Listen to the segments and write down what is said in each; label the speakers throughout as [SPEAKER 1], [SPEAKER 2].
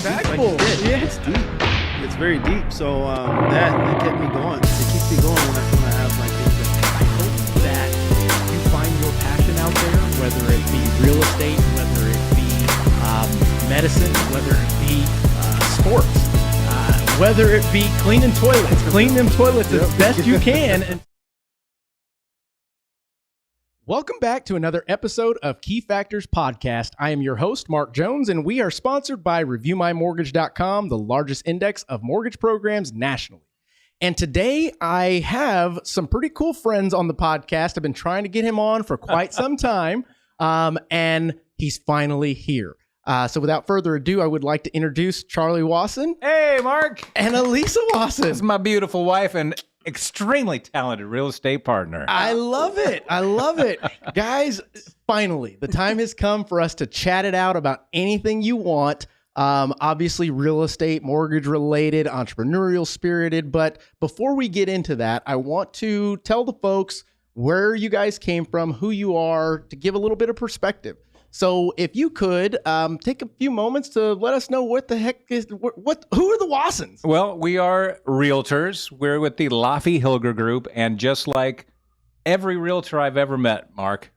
[SPEAKER 1] impactful.
[SPEAKER 2] Like
[SPEAKER 1] yeah.
[SPEAKER 2] It's deep. It's very deep. So that kept me going. It keeps me going when I have like things that
[SPEAKER 1] I hope that you find your passion out there, whether it be real estate, whether it be medicine, whether it be sports, whether it be cleaning toilets. Clean them toilets as best you can. And welcome back to another episode of Key Factors Podcast. I am your host, Mark Jones, and we are sponsored by ReviewMyMortgage.com, the largest index of mortgage programs nationally. And today I have some pretty cool friends on the podcast. I've been trying to get him on for quite some time, and he's finally here. So without further ado, I would like to introduce Charley Wasson.
[SPEAKER 3] Hey, Mark.
[SPEAKER 1] And Alisa Wasson.
[SPEAKER 3] This is my beautiful wife and extremely talented real estate partner.
[SPEAKER 1] I love it. I love it. Guys, finally, the time has come for us to chat it out about anything you want. Obviously, real estate, mortgage related, entrepreneurial spirited. But before we get into that, I want to tell the folks where you guys came from, who you are, to give a little bit of perspective. So if you could take a few moments to let us know what the heck is, who are the Wassons?
[SPEAKER 3] Well, we are realtors. We're with the Laughy Hilger group. And just like every realtor I've ever met, Mark,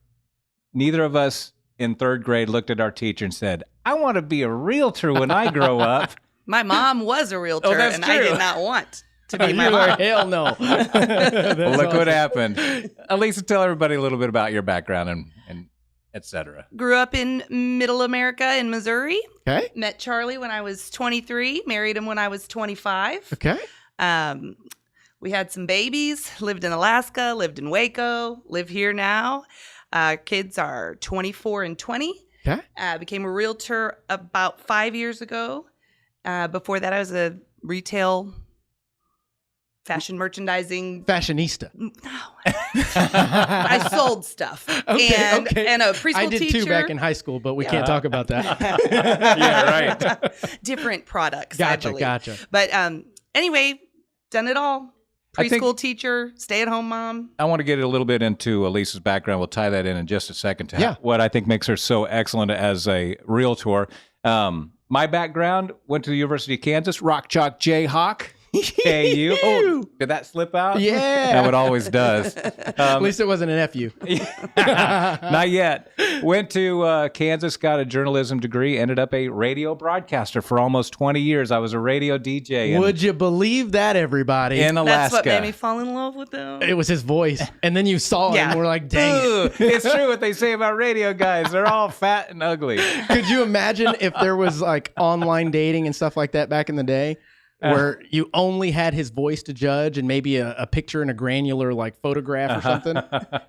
[SPEAKER 3] neither of us in third grade looked at our teacher and said, I want to be a realtor when I grow up.
[SPEAKER 4] My mom was a realtor, and
[SPEAKER 3] true.
[SPEAKER 4] I did not want to be my mom.
[SPEAKER 1] Hell no.
[SPEAKER 3] Well, look what happened. Alisa, tell everybody a little bit about your background and etc.
[SPEAKER 4] Grew up in middle America in Missouri.
[SPEAKER 1] Okay.
[SPEAKER 4] Met Charlie when I was 23. Married him when I was 25.
[SPEAKER 1] Okay.
[SPEAKER 4] We had some babies. Lived in Alaska. Lived in Waco. Live here now. Kids are 24 and 20.
[SPEAKER 1] Okay.
[SPEAKER 4] Became a realtor about 5 years ago. Before that, I was a retail fashion merchandising
[SPEAKER 1] Fashionista.
[SPEAKER 4] No. I sold stuff. And a preschool
[SPEAKER 1] I did
[SPEAKER 4] teacher.
[SPEAKER 1] too back in high school, but we can't talk about that.
[SPEAKER 3] Yeah, right.
[SPEAKER 4] Different products, I believe.
[SPEAKER 1] Gotcha.
[SPEAKER 4] But anyway, done it all.
[SPEAKER 3] I think-
[SPEAKER 4] Preschool teacher, stay-at-home mom.
[SPEAKER 3] I want to get a little bit into Alisa's background. We'll tie that in just a second to
[SPEAKER 1] Yeah.
[SPEAKER 3] what I think makes her so excellent as a realtor. My background, went to the University of Kansas, Rock Chalk Jayhawk. KU. Oh, did that slip out?
[SPEAKER 1] Yeah.
[SPEAKER 3] That what always does.
[SPEAKER 1] At least it wasn't an FU.
[SPEAKER 3] Not yet. Went to Kansas, got a journalism degree, ended up a radio broadcaster for almost 20 years. I was a radio DJ
[SPEAKER 1] Would you believe that, everybody?
[SPEAKER 3] in Alaska.
[SPEAKER 4] That's what made me fall in love with them.
[SPEAKER 1] It was his voice. And then you saw him
[SPEAKER 4] Yeah.
[SPEAKER 1] and we're like, dang it.
[SPEAKER 3] Ooh, it's true what they say about radio guys. They're all fat and ugly.
[SPEAKER 1] Could you imagine if there was like online dating and stuff like that back in the day? Where you only had his voice to judge and maybe a picture in a granular like photograph or something,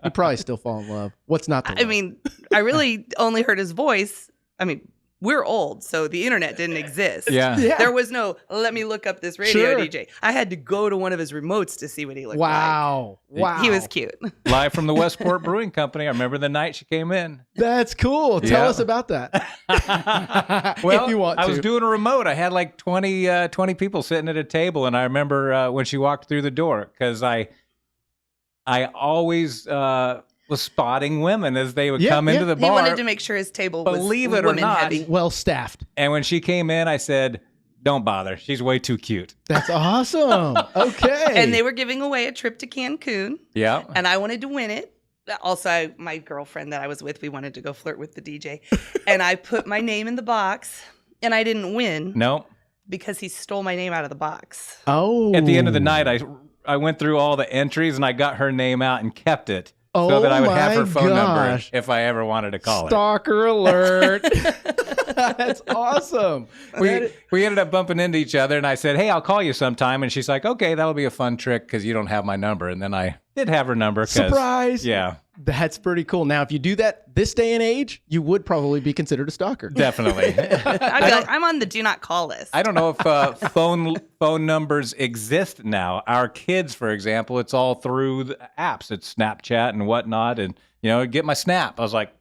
[SPEAKER 1] you'd probably still fall in love. What's not to love?
[SPEAKER 4] I mean, I really only heard his voice. I mean, we're old, so the internet didn't exist.
[SPEAKER 3] Yeah.
[SPEAKER 4] There was no, let me look up this radio
[SPEAKER 1] Sure.
[SPEAKER 4] DJ. I had to go to one of his remotes to see what he looked
[SPEAKER 1] Wow.
[SPEAKER 4] like. He was cute.
[SPEAKER 3] Live from the Westport Brewing Company. I remember the night she came in.
[SPEAKER 1] That's cool. Tell
[SPEAKER 3] Yeah.
[SPEAKER 1] us about that.
[SPEAKER 3] Well,
[SPEAKER 1] if you want to.
[SPEAKER 3] I was doing a remote. I had like 20 people sitting at a table, and I remember when she walked through the door because I always was spotting women as they would
[SPEAKER 1] Yeah,
[SPEAKER 3] come into the
[SPEAKER 4] He
[SPEAKER 3] bar.
[SPEAKER 4] wanted to make sure his table was
[SPEAKER 3] Believe it or
[SPEAKER 4] women
[SPEAKER 3] not,
[SPEAKER 4] heavy.
[SPEAKER 1] Well staffed.
[SPEAKER 3] And when she came in, I said, "Don't bother. She's way too cute."
[SPEAKER 1] That's awesome. Okay.
[SPEAKER 4] And they were giving away a trip to Cancun,
[SPEAKER 3] Yeah.
[SPEAKER 4] and I wanted to win it. Also, my girlfriend that I was with, we wanted to go flirt with the DJ. And I put my name in the box, and I didn't win
[SPEAKER 3] No.
[SPEAKER 4] because he stole my name out of the box.
[SPEAKER 1] Oh.
[SPEAKER 3] At the end of the night, I went through all the entries and I got her name out and kept it so that I would have her phone number
[SPEAKER 1] gosh.
[SPEAKER 3] if I ever wanted to call her.
[SPEAKER 1] Stalker alert. That's awesome.
[SPEAKER 3] We ended up bumping into each other, and I said, "Hey, I'll call you sometime." And she's like, "Okay, that'll be a fun trick because you don't have my number." And then I did have her number.
[SPEAKER 1] Surprise.
[SPEAKER 3] Yeah,
[SPEAKER 1] That's pretty cool. Now, if you do that this day and age, you would probably be considered a stalker.
[SPEAKER 3] definitely.
[SPEAKER 4] I'd be like, I'm on the do not call list.
[SPEAKER 3] I don't know if phone numbers exist now. Our kids, for example, it's all through the apps. It's Snapchat and whatnot, and get my Snap. I was like,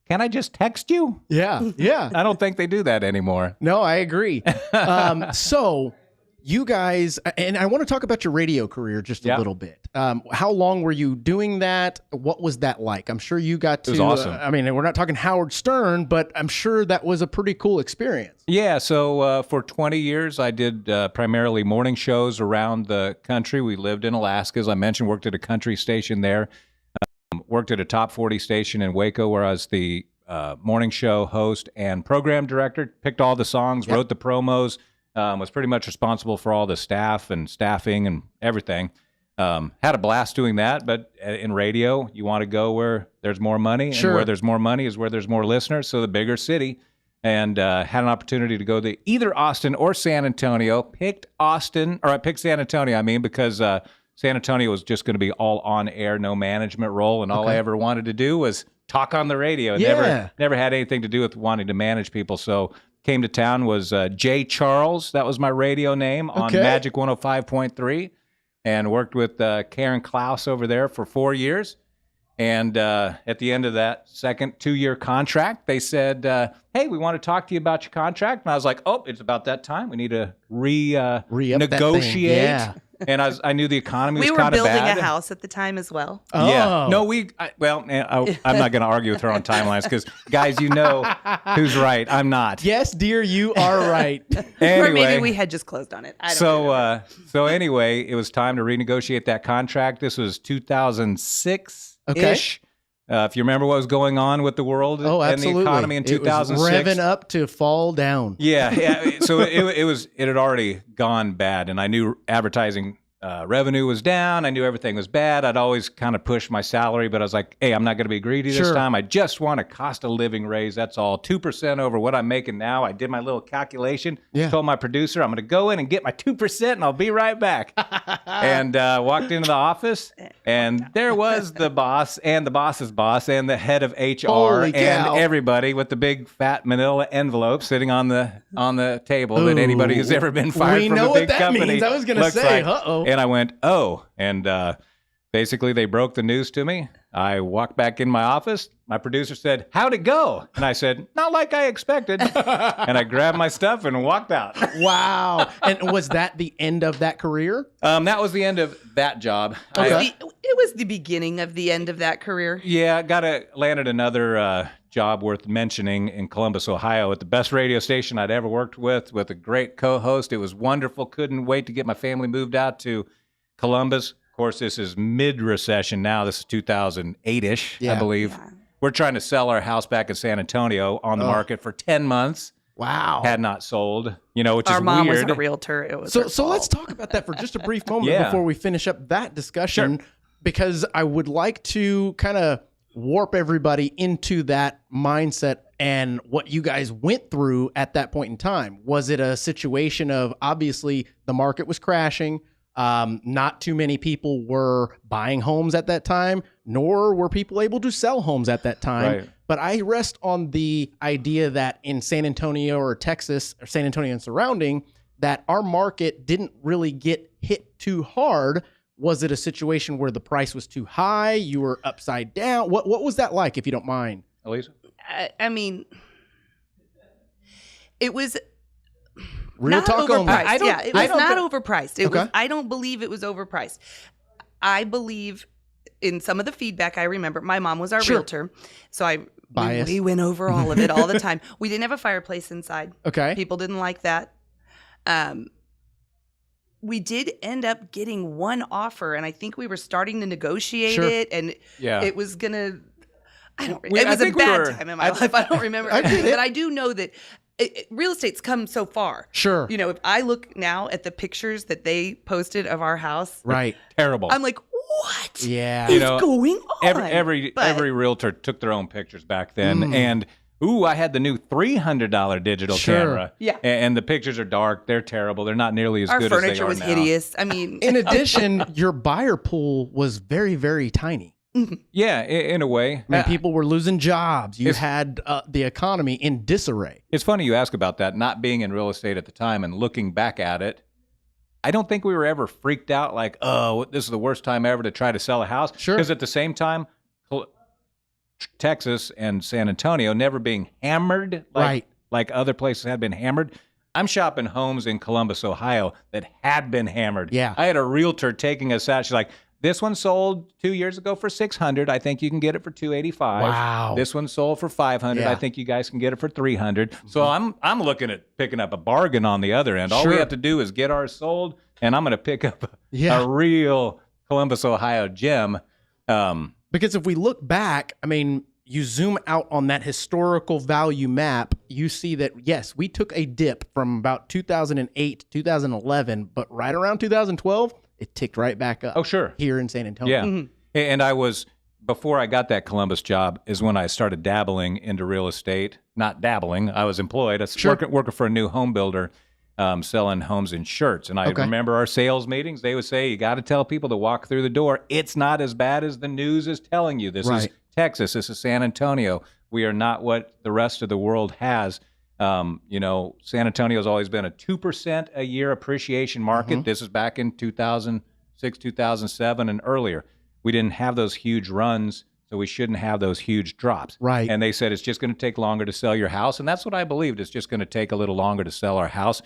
[SPEAKER 3] "Can I just text you?"
[SPEAKER 1] Yeah.
[SPEAKER 3] I don't think they do that anymore.
[SPEAKER 1] No, I agree. So you guys, and I want to talk about your radio career just a little bit. How long were you doing that? What was that like? I'm sure you got to.
[SPEAKER 3] It was awesome.
[SPEAKER 1] I mean, we're not talking Howard Stern, but I'm sure that was a pretty cool experience.
[SPEAKER 3] Yeah, so for 20 years, I did primarily morning shows around the country. We lived in Alaska, as I mentioned, worked at a country station there, worked at a top 40 station in Waco where I was the morning show host and program director, picked all the songs, wrote the promos, was pretty much responsible for all the staff and staffing and everything. Had a blast doing that, but in radio, you want to go where there's more money, and where there's more money is where there's more listeners, so the bigger city. And had an opportunity to go to either Austin or San Antonio. Picked San Antonio, because San Antonio was just going to be all on air, no management role, and all I ever wanted to do was talk on the radio. Never had anything to do with wanting to manage people. So came to town, was Jay Charles, that was my radio name, on Magic 105.3, and worked with Karen Klaus over there for 4 years. And at the end of that second 2-year contract, they said, hey, we want to talk to you about your contract. And I was like, oh, it's about that time. We need to renegotiate. And I knew the economy was kind of bad.
[SPEAKER 4] We were building a house at the time as well.
[SPEAKER 1] Oh.
[SPEAKER 3] Yeah. No, I'm not going to argue with her on timelines because, guys, you know who's right. I'm not.
[SPEAKER 1] Yes, dear, you are right.
[SPEAKER 3] Anyway,
[SPEAKER 4] or maybe we had just closed on it. I don't know.
[SPEAKER 3] So anyway, it was time to renegotiate that contract. This was 2006-ish. If you remember what was going on with the world and the economy in 2006.
[SPEAKER 1] It was revving up to fall down.
[SPEAKER 3] Yeah. So it had already gone bad, and I knew advertising revenue was down. I knew everything was bad. I'd always kind of push my salary, but I was like, hey, I'm not going to be greedy this time. I just want a cost of living raise. That's all. 2% over what I'm making now. I did my little calculation. Told my producer, I'm going to go in and get my 2% and I'll be right back. And walked into the office, and there was the boss and the boss's boss and the head of HR and everybody with the big fat manila envelope sitting on the table that anybody who's ever been fired from a big company.
[SPEAKER 1] Means. I was going to say,
[SPEAKER 3] And I went, oh. And basically they broke the news to me. I walked back in my office. My producer said, how'd it go? And I said, not like I expected. And I grabbed my stuff and walked out.
[SPEAKER 1] Wow. And was that the end of that career?
[SPEAKER 3] That was the end of that job.
[SPEAKER 1] Okay.
[SPEAKER 4] It was the beginning of the end of that career.
[SPEAKER 3] Yeah, landed another job worth mentioning in Columbus, Ohio, at the best radio station I'd ever worked with a great co-host. It was wonderful. Couldn't wait to get my family moved out to Columbus. Of course, this is mid-recession now. This is 2008-ish, I believe. Yeah. We're trying to sell our house back in San Antonio on the market for 10 months.
[SPEAKER 1] Wow.
[SPEAKER 3] Had not sold, which is weird.
[SPEAKER 4] Our mom was a realtor. It was
[SPEAKER 1] so let's talk about that for just a brief moment before we finish up that discussion, because I would like to kind of warp everybody into that mindset and what you guys went through at that point in time. Was it a situation of, obviously the market was crashing, not too many people were buying homes at that time, nor were people able to sell homes at that time.
[SPEAKER 3] Right.
[SPEAKER 1] But I rest on the idea that in San Antonio or Texas, or San Antonio and surrounding, that our market didn't really get hit too hard. Was it a situation where the price was too high? You were upside down? What was that like, if you don't mind?
[SPEAKER 3] Alisa?
[SPEAKER 4] I mean, it was
[SPEAKER 1] Real
[SPEAKER 4] not
[SPEAKER 1] talk only.
[SPEAKER 4] overpriced. It was not overpriced. I don't believe it was overpriced. I believe in some of the feedback I remember. My mom was our realtor, so we went over all of it all the time. We didn't have a fireplace inside.
[SPEAKER 1] Okay.
[SPEAKER 4] People didn't like that. We did end up getting one offer, and I think we were starting to negotiate it, and it was gonna. It was a bad time in my life. I don't remember, but I do know that real estate's come so far.
[SPEAKER 1] Sure.
[SPEAKER 4] If I look now at the pictures that they posted of our house,
[SPEAKER 3] terrible.
[SPEAKER 4] I'm like, what?
[SPEAKER 1] Yeah.
[SPEAKER 4] is going on?
[SPEAKER 3] Every realtor took their own pictures back then, and. Ooh, I had the new $300 digital camera.
[SPEAKER 4] Yeah.
[SPEAKER 3] And the pictures are dark. They're terrible. They're not nearly as good as they are now.
[SPEAKER 4] Our furniture was hideous. I mean.
[SPEAKER 1] In addition, your buyer pool was very, very tiny.
[SPEAKER 3] Yeah, in a way.
[SPEAKER 1] I mean, people were losing jobs. You had the economy in disarray.
[SPEAKER 3] It's funny you ask about that, not being in real estate at the time and looking back at it. I don't think we were ever freaked out like, oh, this is the worst time ever to try to sell a house.
[SPEAKER 1] Sure.
[SPEAKER 3] Because at the same time, Texas and San Antonio never being hammered like other places had been hammered. I'm shopping homes in Columbus, Ohio that had been hammered.
[SPEAKER 1] Yeah.
[SPEAKER 3] I had a realtor taking us out. She's like, this one sold 2 years ago for $600. I think you can get it for $285.
[SPEAKER 1] Wow.
[SPEAKER 3] This one sold for $500.
[SPEAKER 1] Yeah.
[SPEAKER 3] I think you guys can get it for $300. So I'm looking at picking up a bargain on the other end. All we have to do is get ours sold, and I'm going to pick up a real Columbus, Ohio gem.
[SPEAKER 1] Because if we look back, I mean, you zoom out on that historical value map, you see that, yes, we took a dip from about 2008, 2011, but right around 2012, it ticked right back up.
[SPEAKER 3] Oh, sure.
[SPEAKER 1] Here in San Antonio.
[SPEAKER 3] Yeah. And before I got that Columbus job is when I started dabbling into real estate. Not dabbling, I was employed. I was working for a new home builder, selling homes in shirts. And I remember our sales meetings, they would say, you got to tell people to walk through the door. It's not as bad as the news is telling you. This is Texas. This is San Antonio. We are not what the rest of the world has. San Antonio has always been a 2% a year appreciation market. This is back in 2006, 2007 and earlier. We didn't have those huge runs, so we shouldn't have those huge drops.
[SPEAKER 1] Right.
[SPEAKER 3] And they said it's just going to take longer to sell your house. And that's what I believed. It's just going to take a little longer to sell our house,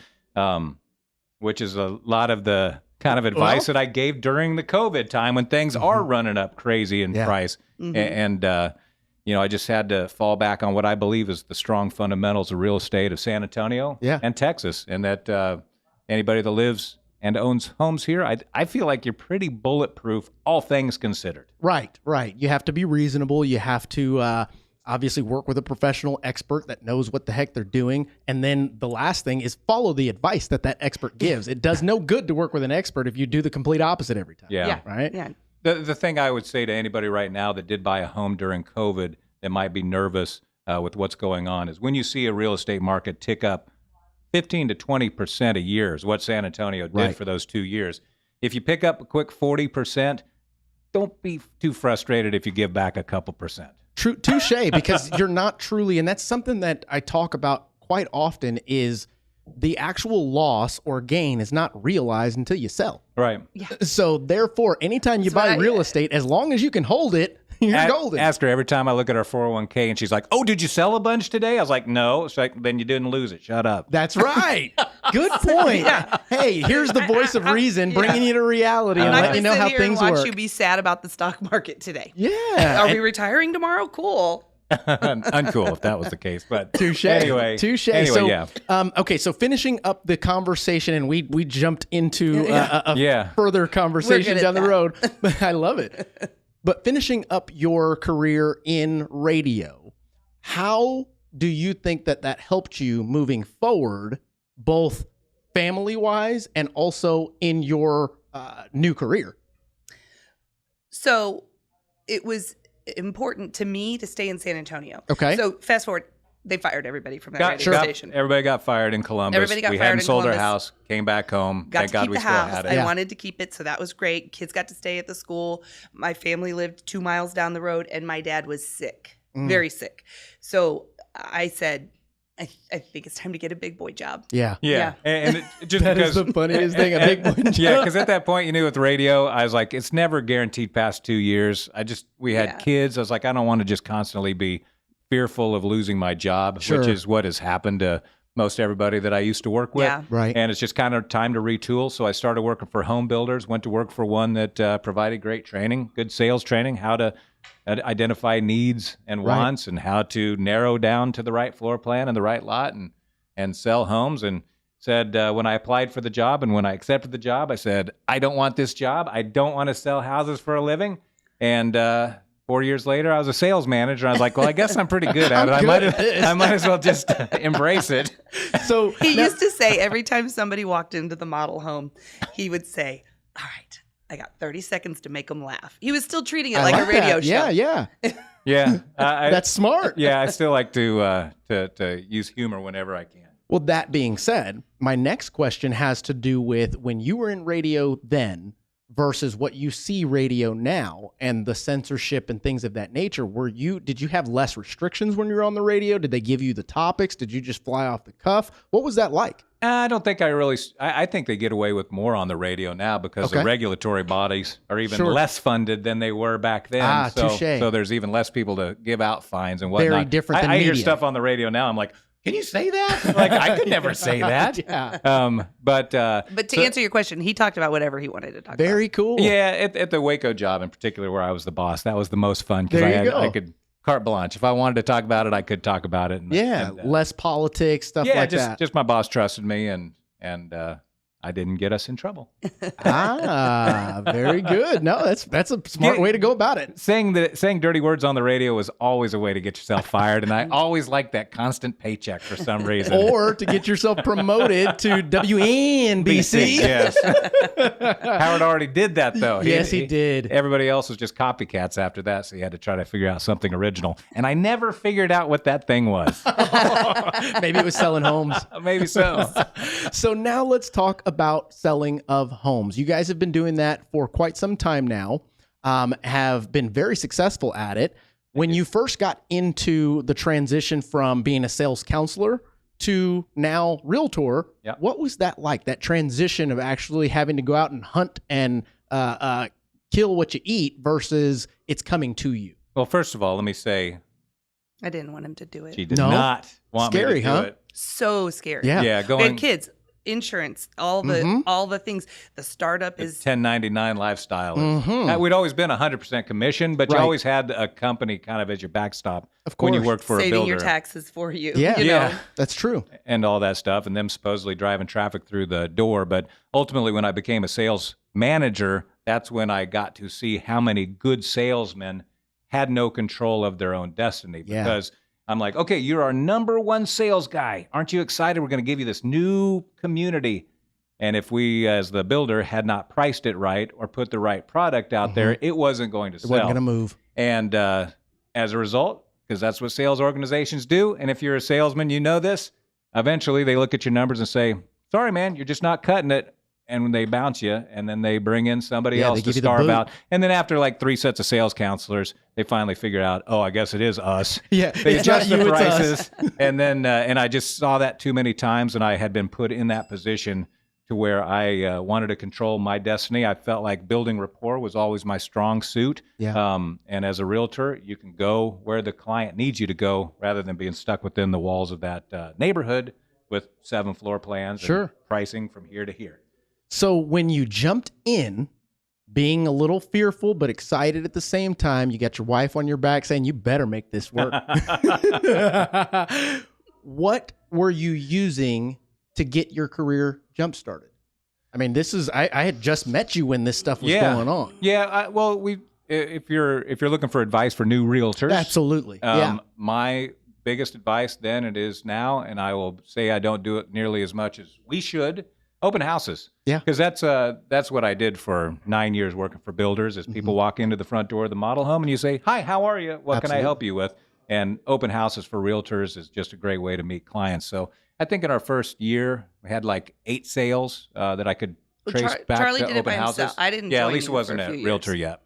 [SPEAKER 3] which is a lot of the kind of advice that I gave during the COVID time when things are running up crazy in price. And I just had to fall back on what I believe is the strong fundamentals of real estate of San Antonio and Texas, and that anybody that lives and owns homes here, I feel like you're pretty bulletproof, all things considered. Right.
[SPEAKER 1] You have to be reasonable. You have to obviously work with a professional expert that knows what the heck they're doing. And then the last thing is follow the advice that expert gives. It does no good to work with an expert if you do the complete opposite every time.
[SPEAKER 3] Yeah.
[SPEAKER 1] Right?
[SPEAKER 4] Yeah.
[SPEAKER 3] The thing I would say to anybody right now that did buy a home during COVID that might be nervous with what's going on is when you see a real estate market tick up 15 to 20% a year is what San Antonio did for those 2 years. If you pick up a quick 40%, don't be too frustrated if you give back a couple percent.
[SPEAKER 1] Touche, because you're not truly, and that's something that I talk about quite often, is the actual loss or gain is not realized until you sell.
[SPEAKER 3] Right.
[SPEAKER 4] Yeah.
[SPEAKER 1] So therefore, anytime you buy real estate, as long as you can hold it, you're golden.
[SPEAKER 3] Ask her every time I look at our 401k and she's like, oh, did you sell a bunch today? I was like, no. She's like, then you didn't lose it. Shut up.
[SPEAKER 1] That's right. Good point. Hey, here's the voice of reason bringing you to reality and letting you know how things work.
[SPEAKER 4] Watch you be sad about the stock market today.
[SPEAKER 1] Yeah.
[SPEAKER 4] Are we retiring tomorrow? Cool.
[SPEAKER 3] Uncool if that was the case, but
[SPEAKER 1] touche.
[SPEAKER 3] Anyway,
[SPEAKER 1] so, okay, so finishing up the conversation, and we jumped into a further conversation down the road. I love it. But finishing up your career in radio, how do you think that helped you moving forward, both family-wise and also in your new career?
[SPEAKER 4] So it was important to me to stay in San Antonio.
[SPEAKER 1] Okay.
[SPEAKER 4] So fast forward, they fired everybody from that radio station.
[SPEAKER 3] Everybody got fired in Columbus. We hadn't sold our house, came back home. Thank God we still had it.
[SPEAKER 4] I wanted to keep it, so that was great. Kids got to stay at the school. My family lived 2 miles down the road, and my dad was sick, very sick. So I said, I think it's time to get a big boy job.
[SPEAKER 3] Yeah. And just
[SPEAKER 1] that
[SPEAKER 3] because
[SPEAKER 1] is the funniest thing, a big boy job.
[SPEAKER 3] Yeah, because at that point, you knew with radio, I was like, it's never guaranteed past 2 years. We had kids. I was like, I don't want to just constantly be fearful of losing my job, which is what has happened to most everybody that I used to work with.
[SPEAKER 4] Yeah.
[SPEAKER 1] Right.
[SPEAKER 3] And it's just kind of time to retool. So I started working for home builders, went to work for one that provided great training, good sales training, how to identify needs and wants and how to narrow down to the right floor plan and the right lot and sell homes. And said when I applied for the job and when I accepted the job, I said, I don't want this job. I don't want to sell houses for a living. And 4 years later, I was a sales manager. I was like, well, I guess I'm pretty good at it. I might as well just embrace it.
[SPEAKER 1] So
[SPEAKER 4] he used to say every time somebody walked into the model home, he would say, all right, I got 30 seconds to make them laugh. He was still treating it like a radio show.
[SPEAKER 1] Yeah.
[SPEAKER 3] Yeah.
[SPEAKER 1] That's smart.
[SPEAKER 3] Yeah, I still like to use humor whenever I can.
[SPEAKER 1] Well, that being said, my next question has to do with when you were in radio then versus what you see radio now and the censorship and things of that nature. Did you have less restrictions when you were on the radio? Did they give you the topics? Did you just fly off the cuff? What was that like?
[SPEAKER 3] I don't think I think they get away with more on the radio now because the regulatory bodies are even less funded than they were back then.
[SPEAKER 1] Touche.
[SPEAKER 3] So there's even less people to give out fines and whatnot.
[SPEAKER 1] Very different than
[SPEAKER 3] I hear
[SPEAKER 1] media.
[SPEAKER 3] stuff on the radio now. I'm like, can you say that? Like, I could never say that.
[SPEAKER 1] Yeah.
[SPEAKER 4] But to answer your question, he talked about whatever he wanted to talk about.
[SPEAKER 1] Very cool.
[SPEAKER 3] Yeah, at the Waco job in particular, where I was the boss, that was the most fun because I could carte blanche. If I wanted to talk about it, I could talk about it.
[SPEAKER 1] Less politics, stuff like that.
[SPEAKER 3] Just my boss trusted me, and I didn't get us in trouble.
[SPEAKER 1] Very good. No, that's a smart way to go about it.
[SPEAKER 3] Saying dirty words on the radio was always a way to get yourself fired, and I always liked that constant paycheck for some reason.
[SPEAKER 1] Or to get yourself promoted to WNBC.
[SPEAKER 3] Yes. Howard already did that, though.
[SPEAKER 1] Yes, he did.
[SPEAKER 3] Everybody else was just copycats after that, so he had to try to figure out something original. And I never figured out what that thing was.
[SPEAKER 1] Maybe it was selling homes.
[SPEAKER 3] Maybe so.
[SPEAKER 1] So now let's talk about selling of homes. You guys have been doing that for quite some time now, have been very successful at it. When you first got into the transition from being a sales counselor to now realtor, what was that like? That transition of actually having to go out and hunt and kill what you eat versus it's coming to you?
[SPEAKER 3] Well, first of all, let me say,
[SPEAKER 4] I didn't want him to do it.
[SPEAKER 3] She did not want me to do it.
[SPEAKER 4] So scary.
[SPEAKER 1] Yeah.
[SPEAKER 4] We had kids. Insurance, all the things. The startup is
[SPEAKER 3] 1099 lifestyle. We'd always been 100% commission, but you always had a company kind of as your backstop when you worked for a builder.
[SPEAKER 4] Saving your taxes for you.
[SPEAKER 1] Yeah, that's true.
[SPEAKER 3] And all that stuff, and them supposedly driving traffic through the door. But ultimately, when I became a sales manager, that's when I got to see how many good salesmen had no control of their own destiny. Because I'm like, okay, you're our number one sales guy. Aren't you excited? We're going to give you this new community. And if we, as the builder, had not priced it right or put the right product out there, it wasn't going to sell. It
[SPEAKER 1] wasn't going to move.
[SPEAKER 3] And as a result, because that's what sales organizations do, and if you're a salesman, you know this, eventually they look at your numbers and say, sorry, man, you're just not cutting it. And when they bounce you, and then they bring in somebody else to starve out. And then after like 3 sets of sales counselors, they finally figure out, oh, I guess it is us.
[SPEAKER 1] Yeah,
[SPEAKER 3] they adjust the prices. And then, and I just saw that too many times, and I had been put in that position to where I wanted to control my destiny. I felt like building rapport was always my strong suit.
[SPEAKER 1] Yeah.
[SPEAKER 3] And as a realtor, you can go where the client needs you to go rather than being stuck within the walls of that neighborhood with 7 floor plans and pricing from here to here.
[SPEAKER 1] So when you jumped in, being a little fearful but excited at the same time, you got your wife on your back saying, you better make this work. What were you using to get your career jump-started? I mean, this is I had just met you when this stuff was going on.
[SPEAKER 3] Yeah, if you're looking for advice for new realtors.
[SPEAKER 1] Absolutely.
[SPEAKER 3] My biggest advice then, it is now, and I will say I don't do it nearly as much as we should, open houses.
[SPEAKER 1] Yeah.
[SPEAKER 3] Because that's what I did for 9 years working for builders, is people walk into the front door of the model home and you say, hi, how are you? What can I help you with? And open houses for realtors is just a great way to meet clients. So I think in our first year, we had like 8 sales that I could trace back
[SPEAKER 4] Charley
[SPEAKER 3] to
[SPEAKER 4] did
[SPEAKER 3] open
[SPEAKER 4] it by
[SPEAKER 3] houses.
[SPEAKER 4] himself. I didn't
[SPEAKER 3] Yeah,
[SPEAKER 4] join
[SPEAKER 3] Alisa
[SPEAKER 4] you
[SPEAKER 3] wasn't
[SPEAKER 4] for a
[SPEAKER 3] a
[SPEAKER 4] few
[SPEAKER 3] realtor
[SPEAKER 4] years.
[SPEAKER 3] yet.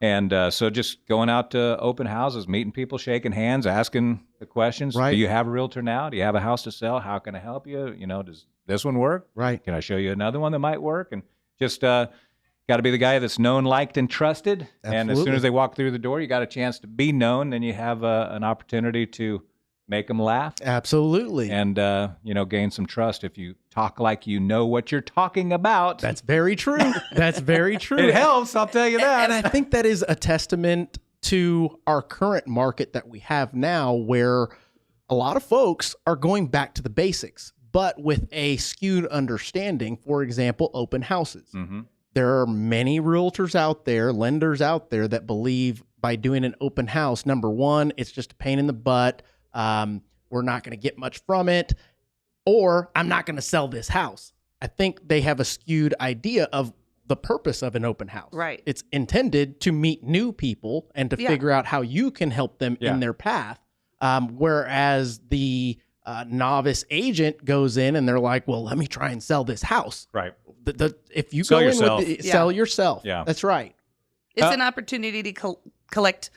[SPEAKER 3] And so just going out to open houses, meeting people, shaking hands, asking the questions.
[SPEAKER 1] Right.
[SPEAKER 3] Do you have a realtor now? Do you have a house to sell? How can I help you? Does this one work?
[SPEAKER 1] Right.
[SPEAKER 3] Can I show you another one that might work? And just got to be the guy that's known, liked, and trusted.
[SPEAKER 1] Absolutely.
[SPEAKER 3] And as soon as they walk through the door, you got a chance to be known. Then you have an opportunity to make them laugh.
[SPEAKER 1] Absolutely.
[SPEAKER 3] And, gain some trust if you talk like you know what you're talking about.
[SPEAKER 1] That's very true. That's very true.
[SPEAKER 3] It helps, I'll tell you that.
[SPEAKER 1] And I think that is a testament to our current market that we have now, where a lot of folks are going back to the basics, but with a skewed understanding. For example, open houses.
[SPEAKER 3] Mm-hmm.
[SPEAKER 1] There are many realtors out there, lenders out there, that believe by doing an open house, number one, it's just a pain in the butt. We're not going to get much from it, or I'm not going to sell this house. I think they have a skewed idea of the purpose of an open house.
[SPEAKER 4] Right.
[SPEAKER 1] It's intended to meet new people and to figure out how you can help them in their path. Whereas the novice agent goes in and they're like, well, let me try and sell this house.
[SPEAKER 3] Right.
[SPEAKER 1] If you
[SPEAKER 3] Sell
[SPEAKER 1] go
[SPEAKER 3] yourself.
[SPEAKER 1] in with sell yourself.
[SPEAKER 3] Yeah.
[SPEAKER 1] That's right.
[SPEAKER 4] It's an opportunity to collect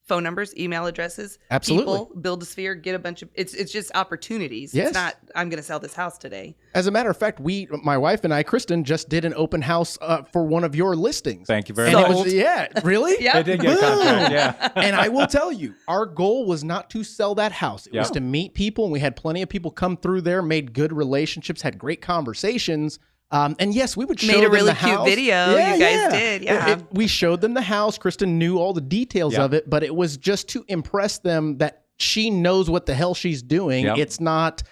[SPEAKER 4] phone numbers, email addresses,
[SPEAKER 1] Absolutely.
[SPEAKER 4] people, build a sphere, get a bunch of, it's just opportunities.
[SPEAKER 1] Yes.
[SPEAKER 4] It's not, I'm going to sell this house today.
[SPEAKER 1] As a matter of fact, my wife and I, Kristen, just did an open house for one of your listings.
[SPEAKER 3] Thank you very
[SPEAKER 1] And
[SPEAKER 3] much.
[SPEAKER 1] it was, yeah, really?
[SPEAKER 4] Yeah.
[SPEAKER 3] They did get a contract, yeah.
[SPEAKER 1] And I will tell you, our goal was not to sell that house. It was
[SPEAKER 3] Yeah.
[SPEAKER 1] to meet people, and we had plenty of people come through there, made good relationships, had great conversations. And yes, we would show
[SPEAKER 4] Made a
[SPEAKER 1] them
[SPEAKER 4] really
[SPEAKER 1] the
[SPEAKER 4] cute
[SPEAKER 1] house.
[SPEAKER 4] video. You guys did, yeah.
[SPEAKER 1] We showed them the house. Kristen knew all the details
[SPEAKER 3] Yeah.
[SPEAKER 1] of it, but it was just to impress them that she knows what the hell she's doing.
[SPEAKER 3] Yep.
[SPEAKER 1] It's not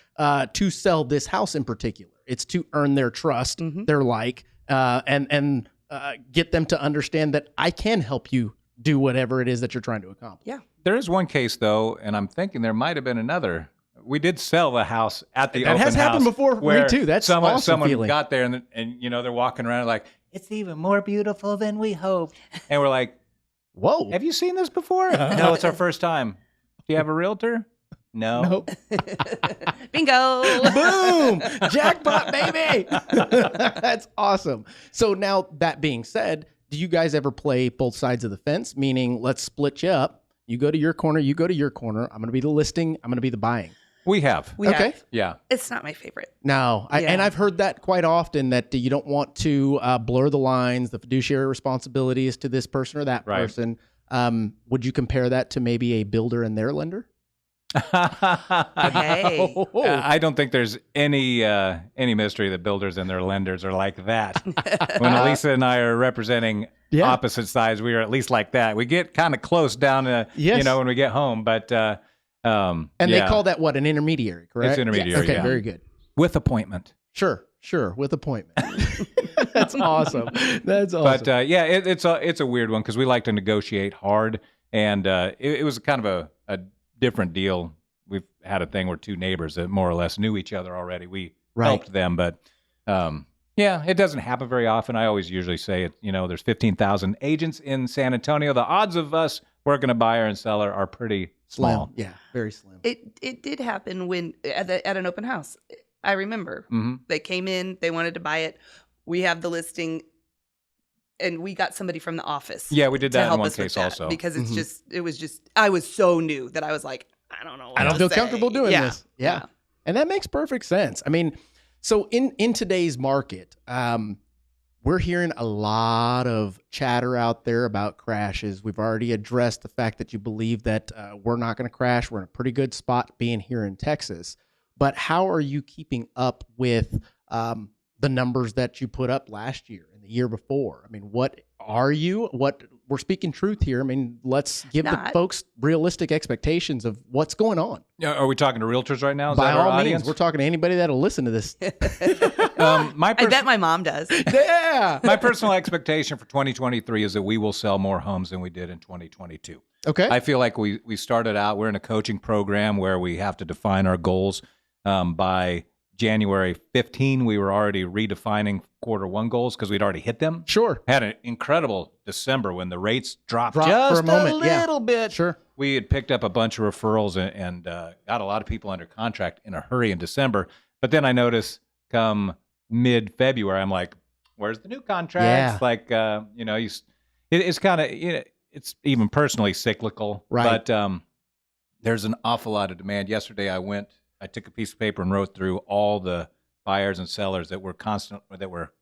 [SPEAKER 1] to sell this house in particular. It's to earn their trust, their like, and get them to understand that I can help you do whatever it is that you're trying to accomplish.
[SPEAKER 4] Yeah.
[SPEAKER 3] There is one case, though, and I'm thinking there might have been another. We did sell the house at the open house.
[SPEAKER 1] That has happened before for me,
[SPEAKER 3] where
[SPEAKER 1] too. That's
[SPEAKER 3] someone
[SPEAKER 1] awesome feeling.
[SPEAKER 3] got there and you know, they're walking around like, it's even more beautiful than we hoped. And we're like,
[SPEAKER 1] Whoa.
[SPEAKER 3] have you seen this before? No, it's our first time. Do you have a realtor? No.
[SPEAKER 1] Nope.
[SPEAKER 4] Bingo.
[SPEAKER 1] Boom! Jackpot, baby! That's awesome. So now, that being said, do you guys ever play both sides of the fence? Meaning, let's split you up. You go to your corner, you go to your corner. I'm going to be the listing. I'm going to be the buying.
[SPEAKER 3] We have.
[SPEAKER 4] We
[SPEAKER 1] Okay.
[SPEAKER 4] have.
[SPEAKER 3] Yeah.
[SPEAKER 4] It's not my favorite.
[SPEAKER 1] No, and I've heard that quite often, that you don't want to blur the lines, the fiduciary responsibilities to this person or that
[SPEAKER 3] Right.
[SPEAKER 1] person. Would you compare that to maybe a builder and their lender?
[SPEAKER 4] Hey.
[SPEAKER 3] I don't think there's any mystery that builders and their lenders are like that. When Alisa and I are representing
[SPEAKER 1] Yeah.
[SPEAKER 3] opposite sides, we are at least like that. We get kind of close down to,
[SPEAKER 1] Yes.
[SPEAKER 3] you know, when we get home, but
[SPEAKER 1] And
[SPEAKER 3] yeah.
[SPEAKER 1] they call that what, an intermediary, correct?
[SPEAKER 3] It's intermediary,
[SPEAKER 1] Okay,
[SPEAKER 3] yeah.
[SPEAKER 1] very good.
[SPEAKER 3] with appointment.
[SPEAKER 1] Sure, with appointment. That's awesome. That's awesome.
[SPEAKER 3] But yeah, it's a weird one because we like to negotiate hard, and it was kind of a different deal. We've had a thing where two neighbors that more or less knew each other already. We helped them, but yeah, it doesn't happen very often. I always usually say it. You know, there's 15,000 agents in San Antonio. The odds of us working a buyer and seller are pretty small.
[SPEAKER 1] Yeah, very slim.
[SPEAKER 4] It did happen when at an open house. I remember they came in, they wanted to buy it. We have the listing, and we got somebody from the office.
[SPEAKER 3] Yeah, we did
[SPEAKER 4] to
[SPEAKER 3] that in
[SPEAKER 4] help
[SPEAKER 3] one
[SPEAKER 4] us with
[SPEAKER 3] case
[SPEAKER 4] that,
[SPEAKER 3] also.
[SPEAKER 4] because it was just I was so new that I was like, I don't know. What
[SPEAKER 1] I don't
[SPEAKER 4] to
[SPEAKER 1] feel
[SPEAKER 4] say.
[SPEAKER 1] comfortable doing
[SPEAKER 4] Yeah.
[SPEAKER 1] this. Yeah. And that makes perfect sense. I mean, so in today's market, we're hearing a lot of chatter out there about crashes. We've already addressed the fact that you believe that we're not going to crash. We're in a pretty good spot being here in Texas. But how are you keeping up with the numbers that you put up last year and the year before? I mean, what are you? We're speaking truth here. I mean, let's give the folks realistic expectations of what's going on.
[SPEAKER 3] Are we talking to realtors right now? Is
[SPEAKER 1] By
[SPEAKER 3] that our
[SPEAKER 1] all
[SPEAKER 3] audience?
[SPEAKER 1] means, we're talking to anybody that'll listen to this.
[SPEAKER 4] I bet my mom does.
[SPEAKER 1] Yeah.
[SPEAKER 3] My personal expectation for 2023 is that we will sell more homes than we did in 2022.
[SPEAKER 1] Okay.
[SPEAKER 3] I feel like we started out, we're in a coaching program where we have to define our goals. By January 15, we were already redefining quarter one goals because we'd already hit them.
[SPEAKER 1] Sure.
[SPEAKER 3] Had an incredible December when the rates dropped
[SPEAKER 1] Drop
[SPEAKER 3] just
[SPEAKER 1] for a moment,
[SPEAKER 3] little bit.
[SPEAKER 1] Sure.
[SPEAKER 3] We had picked up a bunch of referrals and got a lot of people under contract in a hurry in December. But then I noticed come mid-February, I'm like, where's the new contracts?
[SPEAKER 1] Yeah.
[SPEAKER 3] Like, it's kind of, it's even personally cyclical.
[SPEAKER 1] Right.
[SPEAKER 3] But there's an awful lot of demand. Yesterday I took a piece of paper and wrote through all the buyers and sellers that we're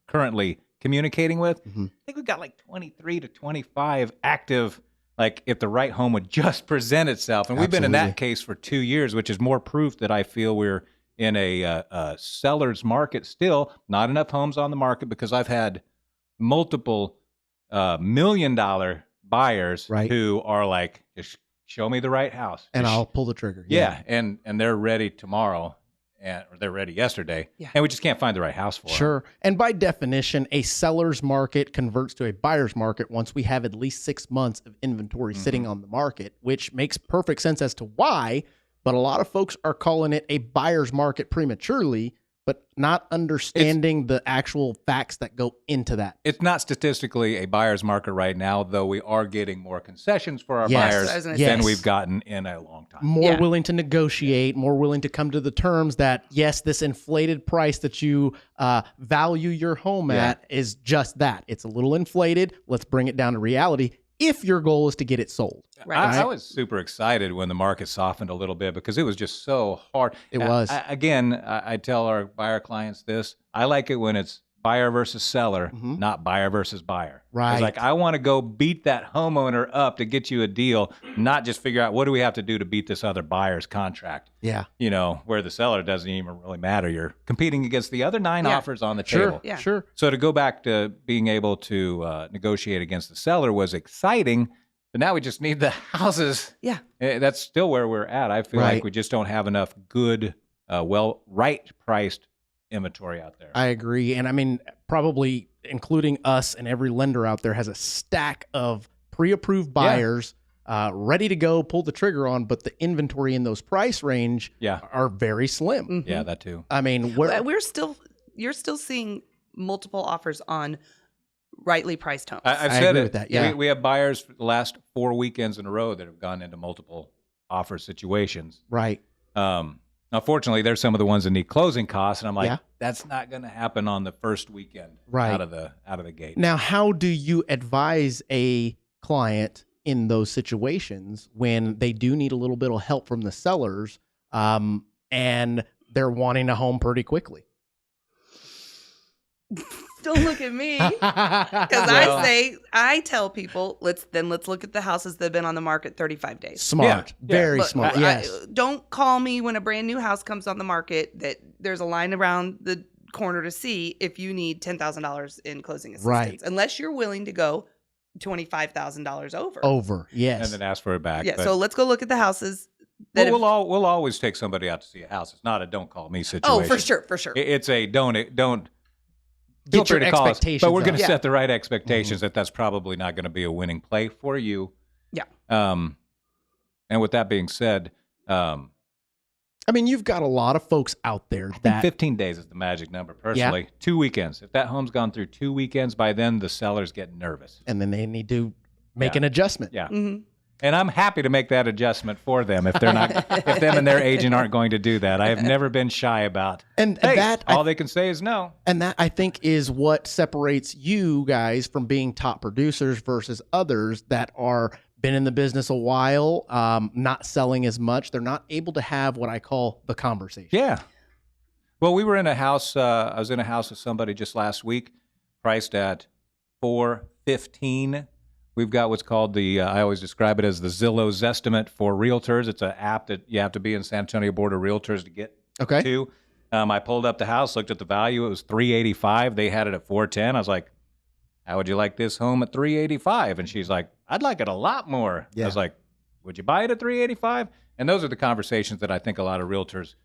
[SPEAKER 3] currently communicating with. I think we've got like 23 to 25 active, like if the right home would just present itself. And we've been in that case for 2 years, which is more proof that I feel we're in a seller's market still. Not enough homes on the market because I've had multiple $1 million buyers who are like, just show me the right house.
[SPEAKER 1] And I'll pull the trigger.
[SPEAKER 3] Yeah. And they're ready tomorrow. Or they're ready yesterday, and we just can't find the right house for them.
[SPEAKER 1] Sure. And by definition, a seller's market converts to a buyer's market once we have at least 6 months of inventory sitting on the market, which makes perfect sense as to why. But a lot of folks are calling it a buyer's market prematurely, but not understanding the actual facts that go into that.
[SPEAKER 3] It's not statistically a buyer's market right now, though we are getting more concessions for our buyers than we've gotten in a long time.
[SPEAKER 1] More willing to negotiate, more willing to come to the terms that, yes, this inflated price that you value your home at is just that. It's a little inflated. Let's bring it down to reality. if your goal is to get it sold.
[SPEAKER 4] Right.
[SPEAKER 3] I was super excited when the market softened a little bit because it was just so hard.
[SPEAKER 1] It was.
[SPEAKER 3] I tell our buyer clients this. I like it when it's buyer versus seller, not buyer versus buyer.
[SPEAKER 1] Right.
[SPEAKER 3] It's like, I want to go beat that homeowner up to get you a deal, not just figure out what do we have to do to beat this other buyer's contract.
[SPEAKER 1] Yeah.
[SPEAKER 3] You know, where the seller doesn't even really matter. You're competing against the other 9 offers on the table.
[SPEAKER 4] Yeah.
[SPEAKER 1] Sure.
[SPEAKER 3] So to go back to being able to negotiate against the seller was exciting, but now we just need the houses.
[SPEAKER 4] Yeah.
[SPEAKER 3] That's still where we're at. I feel like we just don't have enough good, right-priced inventory out there.
[SPEAKER 1] I agree. And I mean, probably including us and every lender out there has a stack of pre-approved buyers ready to go, pull the trigger on, but the inventory in those price range are very slim.
[SPEAKER 3] Yeah, that too.
[SPEAKER 1] I mean,
[SPEAKER 4] you're still seeing multiple offers on rightly priced homes.
[SPEAKER 3] I've
[SPEAKER 1] I
[SPEAKER 3] said
[SPEAKER 1] agree
[SPEAKER 3] it.
[SPEAKER 1] with that. Yeah.
[SPEAKER 3] We have buyers for the last 4 weekends in a row that have gone into multiple offer situations.
[SPEAKER 1] Right.
[SPEAKER 3] Unfortunately, there's some of the ones that need closing costs, and I'm like, that's not going to happen on the first weekend out of the gate.
[SPEAKER 1] Now, how do you advise a client in those situations when they do need a little bit of help from the sellers, and they're wanting a home pretty quickly?
[SPEAKER 4] Don't look at me, because I tell people let's look at the houses that have been on the market 35 days.
[SPEAKER 1] Smart, very smart. Yes.
[SPEAKER 4] Don't call me when a brand new house comes on the market that there's a line around the corner to see if you need $10,000 in closing assistance, unless you're willing to go $25,000 over.
[SPEAKER 1] Yes,
[SPEAKER 3] and then ask for it back.
[SPEAKER 4] Yeah. So let's go look at the houses.
[SPEAKER 3] We'll always take somebody out to see a house. It's not a don't call me situation.
[SPEAKER 4] Oh, for sure.
[SPEAKER 3] It's a don't.
[SPEAKER 1] Get your expectations
[SPEAKER 3] but we're going to set the right expectations that that's probably not going to be a winning play for you.
[SPEAKER 4] Yeah.
[SPEAKER 3] And with that being said,
[SPEAKER 1] I mean, you've got a lot of folks out there that
[SPEAKER 3] 15 days is the magic number. Personally, 2 weekends. If that home's gone through 2 weekends, by then the seller's getting nervous,
[SPEAKER 1] and then they need to make an adjustment.
[SPEAKER 3] Yeah. And I'm happy to make that adjustment for them if they're not, if them and their agent aren't going to do that. I have never been shy about.
[SPEAKER 1] And
[SPEAKER 3] hey,
[SPEAKER 1] that
[SPEAKER 3] all they can say is no.
[SPEAKER 1] And that, I think, is what separates you guys from being top producers versus others that are been in the business a while, not selling as much. They're not able to have what I call the conversation.
[SPEAKER 3] Yeah. Well, we were in a house. I was in a house with somebody just last week, priced at $415,000. We've got what's called I always describe it as the Zillow's estimate for realtors. It's an app that you have to be in San Antonio Board of Realtors to get to. I pulled up the house, looked at the value. It was $385,000. They had it at $410,000. I was like, how would you like this home at $385,000? And she's like, I'd like it a lot more. I was like, would you buy it at $385,000? And those are the conversations that I think a lot of realtors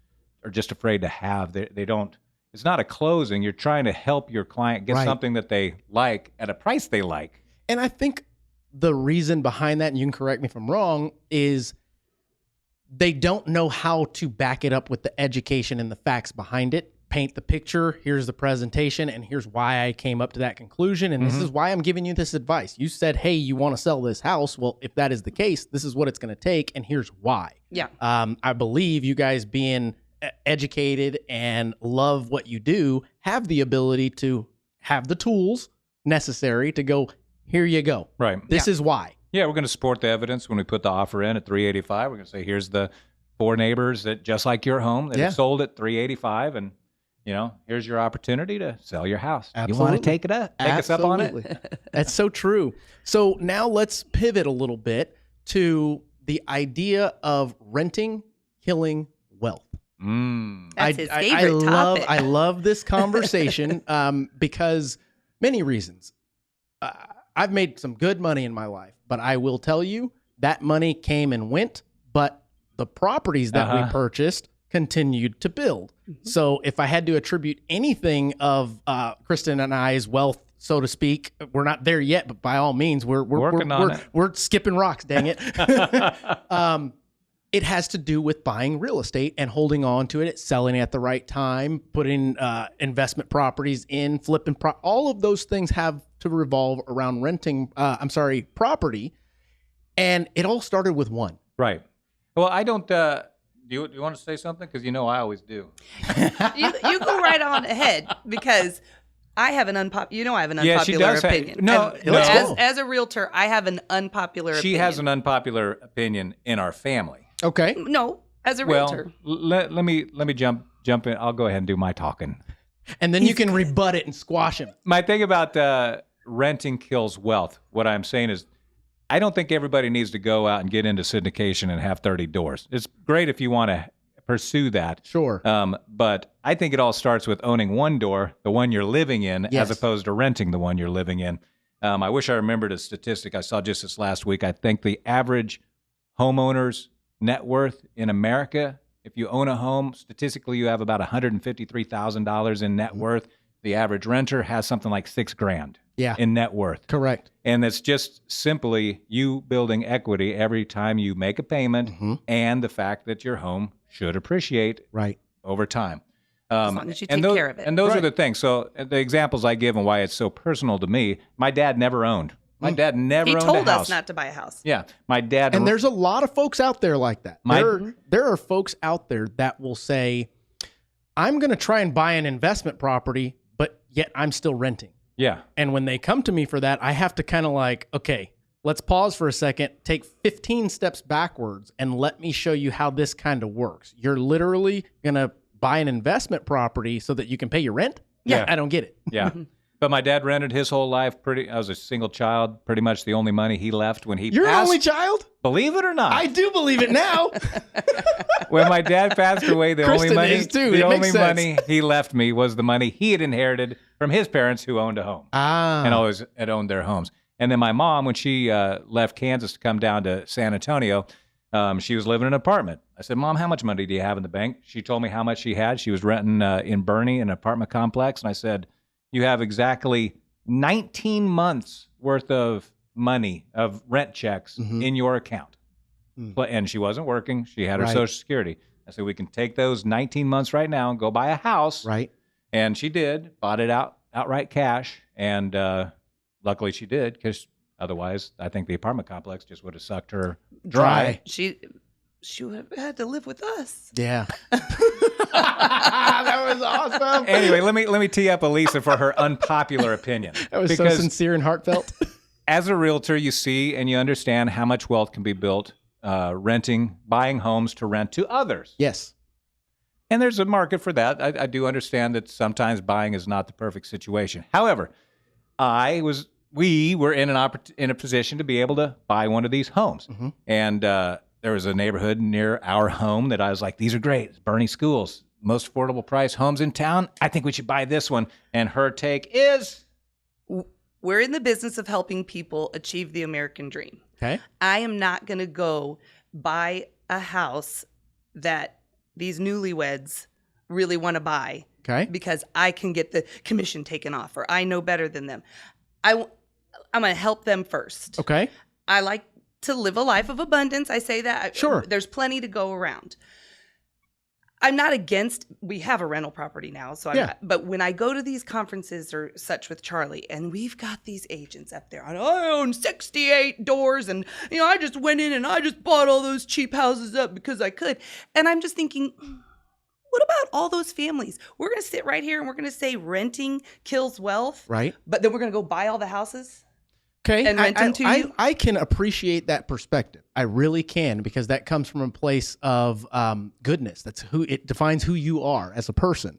[SPEAKER 3] are just afraid to have. They don't. It's not a closing. You're trying to help your client get something that they like at a price they like.
[SPEAKER 1] And I think the reason behind that, and you can correct me if I'm wrong, is they don't know how to back it up with the education and the facts behind it. Paint the picture. Here's the presentation, and here's why I came up to that conclusion. And this is why I'm giving you this advice. You said, hey, you want to sell this house. Well, if that is the case, this is what it's going to take, and here's why.
[SPEAKER 4] Yeah.
[SPEAKER 1] I believe you guys being educated and love what you do have the ability to have the tools necessary to go, here you go.
[SPEAKER 3] Right.
[SPEAKER 1] This is why.
[SPEAKER 3] Yeah, we're going to support the evidence when we put the offer in at $385,000. We're going to say, here's the 4 neighbors that just like your home that have sold at $385,000, and here's your opportunity to sell your house.
[SPEAKER 1] Absolutely.
[SPEAKER 3] You want to take it up? Take us up on it?
[SPEAKER 1] That's so true. So now let's pivot a little bit to the idea of renting, killing wealth.
[SPEAKER 4] That's his favorite topic.
[SPEAKER 1] I love this conversation because many reasons. I've made some good money in my life, but I will tell you that money came and went, but the properties that we purchased continued to build. So if I had to attribute anything of Kristen and I's wealth, so to speak, we're not there yet, but by all means, we're skipping rocks, dang it. It has to do with buying real estate and holding on to it, selling it at the right time, putting investment properties in, flipping. All of those things have to revolve around renting. Property, and it all started with one.
[SPEAKER 3] Right. Well, I don't. Do you want to say something? Because I always do.
[SPEAKER 4] You go right on ahead, because I have an unpopular opinion.
[SPEAKER 3] No.
[SPEAKER 4] As a realtor, I have an unpopular opinion.
[SPEAKER 3] She has an unpopular opinion in our family.
[SPEAKER 1] Okay.
[SPEAKER 4] No, as a realtor.
[SPEAKER 3] Well, let me jump in. I'll go ahead and do my talking.
[SPEAKER 1] And then you can rebut it and squash him.
[SPEAKER 3] My thing about renting kills wealth. What I'm saying is, I don't think everybody needs to go out and get into syndication and have 30 doors. It's great if you want to pursue that.
[SPEAKER 1] Sure.
[SPEAKER 3] But I think it all starts with owning one door, the one you're living in, as opposed to renting the one you're living in. I wish I remembered a statistic I saw just this last week. I think the average homeowner's net worth in America, if you own a home, statistically you have about $153,000 in net worth. The average renter has something like $6,000 in net worth.
[SPEAKER 1] Correct.
[SPEAKER 3] And it's just simply you building equity every time you make a payment, and the fact that your home should appreciate over time.
[SPEAKER 4] As long as you take care of it.
[SPEAKER 3] And those are the things. So the examples I give and why it's so personal to me, my dad never owned. My dad never owned a house.
[SPEAKER 4] He told us not to buy a house.
[SPEAKER 3] Yeah. My dad.
[SPEAKER 1] And there's a lot of folks out there like that. There are folks out there that will say, I'm going to try and buy an investment property, but yet I'm still renting.
[SPEAKER 3] Yeah.
[SPEAKER 1] And when they come to me for that, I have to kind of like, okay, let's pause for a second, take 15 steps backwards, and let me show you how this kind of works. You're literally going to buy an investment property so that you can pay your rent? Yeah. I don't get it.
[SPEAKER 3] Yeah. But my dad rented his whole life. I was a single child. Pretty much the only money he left when he
[SPEAKER 1] You're
[SPEAKER 3] passed.
[SPEAKER 1] Your only child?
[SPEAKER 3] Believe it or not.
[SPEAKER 1] I do believe it now.
[SPEAKER 3] When my dad passed away, the
[SPEAKER 1] Kristen
[SPEAKER 3] only money he left me was the money he had inherited from his parents who owned a home. And always had owned their homes. And then my mom, when she left Kansas to come down to San Antonio, she was living in an apartment. I said, Mom, how much money do you have in the bank? She told me how much she had. She was renting in Bernie, an apartment complex. And I said, you have exactly 19 months worth of money, of rent checks in your account. And she wasn't working. She had her Social Security. I said, we can take those 19 months right now and go buy a house.
[SPEAKER 1] Right.
[SPEAKER 3] And she did, bought it outright cash. And luckily she did, because otherwise I think the apartment complex just would have sucked her dry. She would have had to live with us.
[SPEAKER 1] Yeah. That was awesome.
[SPEAKER 3] Anyway, let me tee up Alisa for her unpopular opinion.
[SPEAKER 1] That was so sincere and heartfelt.
[SPEAKER 3] As a realtor, you see and you understand how much wealth can be built buying homes to rent to others.
[SPEAKER 1] Yes.
[SPEAKER 3] And there's a market for that. I do understand that sometimes buying is not the perfect situation. However, we were in a position to be able to buy one of these homes. And there was a neighborhood near our home that I was like, these are great. It's Bernie Schools, most affordable price homes in town. I think we should buy this one. And her take is,
[SPEAKER 4] we're in the business of helping people achieve the American dream.
[SPEAKER 1] Okay.
[SPEAKER 4] I am not going to go buy a house that these newlyweds really want to buy.
[SPEAKER 1] Okay.
[SPEAKER 4] Because I can get the commission taken off, or I know better than them. I'm going to help them first.
[SPEAKER 1] Okay.
[SPEAKER 4] I like to live a life of abundance. I say that.
[SPEAKER 1] Sure.
[SPEAKER 4] There's plenty to go around. I'm not against, we have a rental property now, so I'm not, but when I go to these conferences or such with Charley, and we've got these agents up there, I own 68 doors, and I just went in and I just bought all those cheap houses up because I could. And I'm just thinking, what about all those families? We're going to sit right here and we're going to say renting kills wealth.
[SPEAKER 1] Right.
[SPEAKER 4] But then we're going to go buy all the houses.
[SPEAKER 1] Okay.
[SPEAKER 4] And rent them to you?
[SPEAKER 1] I can appreciate that perspective. I really can, because that comes from a place of goodness. It defines who you are as a person.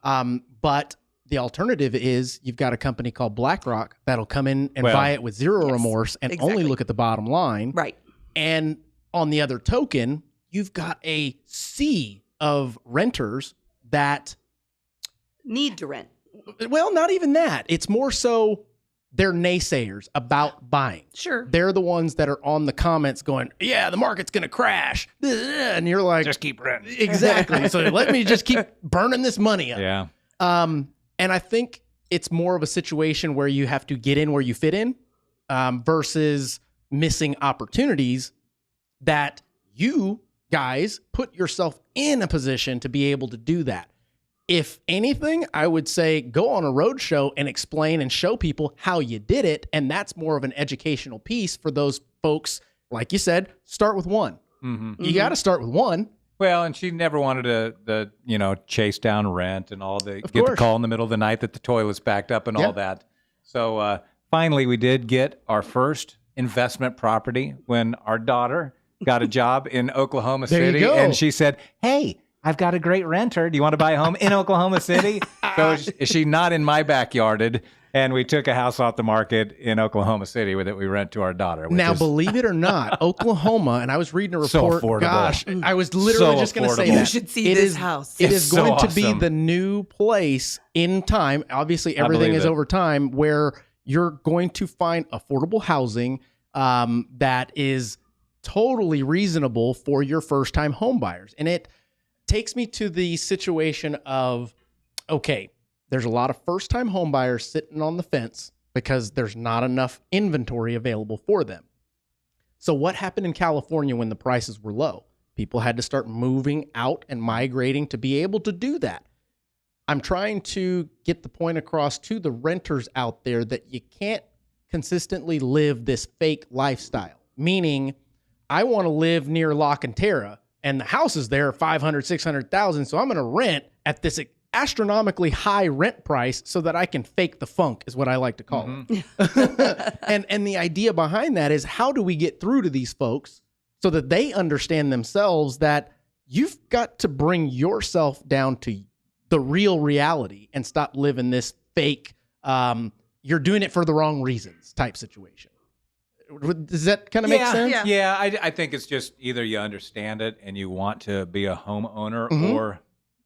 [SPEAKER 1] But the alternative is you've got a company called BlackRock that'll come in and buy it with zero remorse and only look at the bottom line.
[SPEAKER 4] Right.
[SPEAKER 1] And on the other token, you've got a sea of renters that
[SPEAKER 4] need to rent.
[SPEAKER 1] Well, not even that. It's more so they're naysayers about buying.
[SPEAKER 4] Sure.
[SPEAKER 1] They're the ones that are on the comments going, yeah, the market's going to crash. And you're like,
[SPEAKER 3] just keep renting.
[SPEAKER 1] Exactly. So let me just keep burning this money up.
[SPEAKER 3] Yeah.
[SPEAKER 1] And I think it's more of a situation where you have to get in where you fit in versus missing opportunities that you guys put yourself in a position to be able to do that. If anything, I would say go on a road show and explain and show people how you did it. And that's more of an educational piece for those folks. Like you said, start with one. You got to start with one.
[SPEAKER 3] Well, and she never wanted to chase down rent and get the call in the middle of the night that the toilet's backed up and all that. So finally, we did get our first investment property when our daughter got a job in Oklahoma City. And she said, hey, I've got a great renter. Do you want to buy a home in Oklahoma City? So she not in my backyarded. And we took a house off the market in Oklahoma City that we rent to our daughter.
[SPEAKER 1] Now, believe it or not, Oklahoma, and I was reading a report.
[SPEAKER 3] So
[SPEAKER 1] gosh, I was literally just going to say that.
[SPEAKER 4] You should see this house.
[SPEAKER 1] It is going to be the new place in time. Obviously, everything is over time where you're going to find affordable housing that is totally reasonable for your first-time home buyers. And it takes me to the situation of, okay, there's a lot of first-time home buyers sitting on the fence because there's not enough inventory available for them. So what happened in California when the prices were low? People had to start moving out and migrating to be able to do that. I'm trying to get the point across to the renters out there that you can't consistently live this fake lifestyle. Meaning, I want to live near La Cantera and the house is there $500,000, $600,000, so I'm going to rent at this astronomically high rent price so that I can fake the funk is what I like to call it. And the idea behind that is, how do we get through to these folks so that they understand themselves that you've got to bring yourself down to the real reality and stop living this fake, you're doing it for the wrong reasons type situation. Does that kind of make sense?
[SPEAKER 3] Yeah, I think it's just either you understand it and you want to be a homeowner or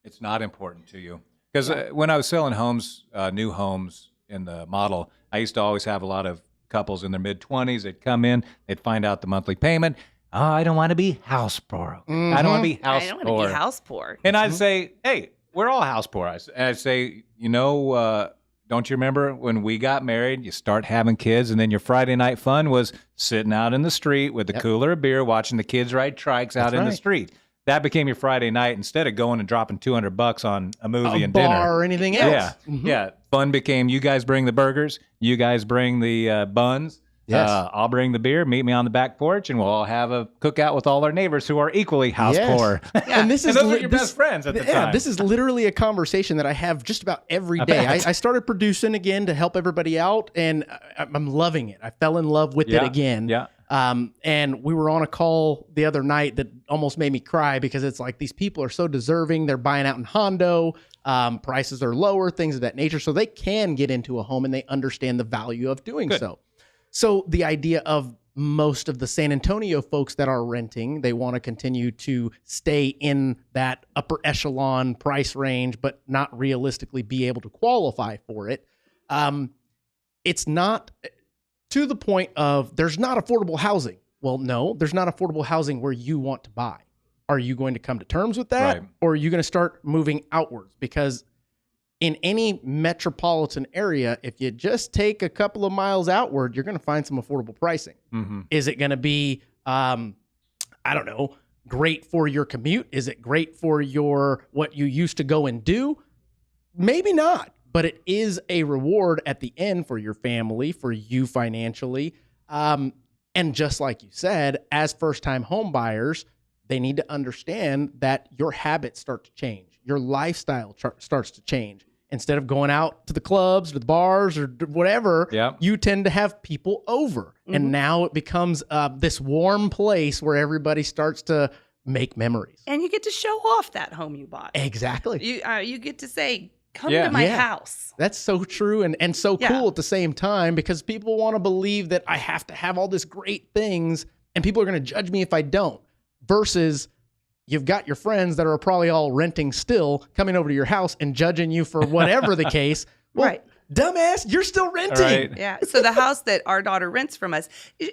[SPEAKER 3] it's not important to you. Because when I was selling homes, new homes in the model, I used to always have a lot of couples in their mid-20s. They'd come in, they'd find out the monthly payment. Oh, I don't want to be house poor. I don't want to be house poor.
[SPEAKER 4] I don't want to be house poor.
[SPEAKER 3] And I'd say, hey, we're all house poor. I'd say, don't you remember when we got married, you start having kids, and then your Friday night fun was sitting out in the street with a cooler of beer, watching the kids ride trikes out in the street. That became your Friday night instead of going and dropping $200 on a movie and dinner
[SPEAKER 1] or anything else.
[SPEAKER 3] Yeah. Fun became, you guys bring the burgers, you guys bring the buns. Yes. I'll bring the beer, meet me on the back porch, and we'll all have a cookout with all our neighbors who are equally house poor.
[SPEAKER 1] And this is
[SPEAKER 3] those are your best friends at the time.
[SPEAKER 1] This is literally a conversation that I have just about every day. I started producing again to help everybody out, and I'm loving it. I fell in love with it again.
[SPEAKER 3] Yeah.
[SPEAKER 1] And we were on a call the other night that almost made me cry because it's like these people are so deserving. They're buying out in Hondo. Prices are lower, things of that nature. So they can get into a home and they understand the value of doing so. So the idea of most of the San Antonio folks that are renting, they want to continue to stay in that upper echelon price range, but not realistically be able to qualify for it. It's not to the point of there's not affordable housing. Well, no, there's not affordable housing where you want to buy. Are you going to come to terms with that? Right. Or are you going to start moving outwards? Because in any metropolitan area, if you just take a couple of miles outward, you're going to find some affordable pricing. Is it going to be, great for your commute? Is it great for what you used to go and do? Maybe not, but it is a reward at the end for your family, for you financially. And just like you said, as first-time home buyers, they need to understand that your habits start to change. Your lifestyle starts to change. Instead of going out to the clubs or the bars or whatever, you tend to have people over. And now it becomes this warm place where everybody starts to make memories.
[SPEAKER 4] And you get to show off that home you bought.
[SPEAKER 1] Exactly.
[SPEAKER 4] You get to say, come to my house.
[SPEAKER 1] That's so true and so cool at the same time, because people want to believe that I have to have all these great things and people are going to judge me if I don't. Versus you've got your friends that are probably all renting still coming over to your house and judging you for whatever the case. Well, dumbass, you're still renting.
[SPEAKER 3] Right.
[SPEAKER 4] Yeah. So the house that our daughter rents from us,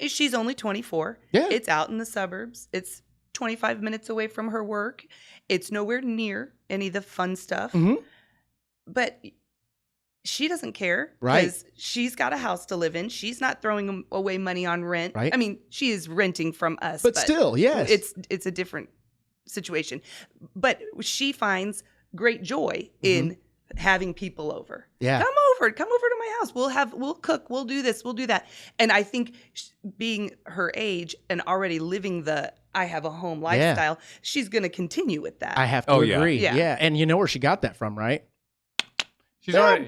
[SPEAKER 4] she's only 24. Yeah. It's out in the suburbs. It's 25 minutes away from her work. It's nowhere near any of the fun stuff. But she doesn't care because she's got a house to live in. She's not throwing away money on rent. Right. I mean, she is renting from us.
[SPEAKER 1] But still, yes.
[SPEAKER 4] It's a different situation. But she finds great joy in having people over.
[SPEAKER 1] Yeah.
[SPEAKER 4] Come over to my house. We'll cook, we'll do this, we'll do that. And I think being her age and already living the I have a home lifestyle, she's going to continue with that.
[SPEAKER 1] I have to agree.
[SPEAKER 4] Yeah.
[SPEAKER 1] Yeah. And you know where she got that from, right?
[SPEAKER 3] She's already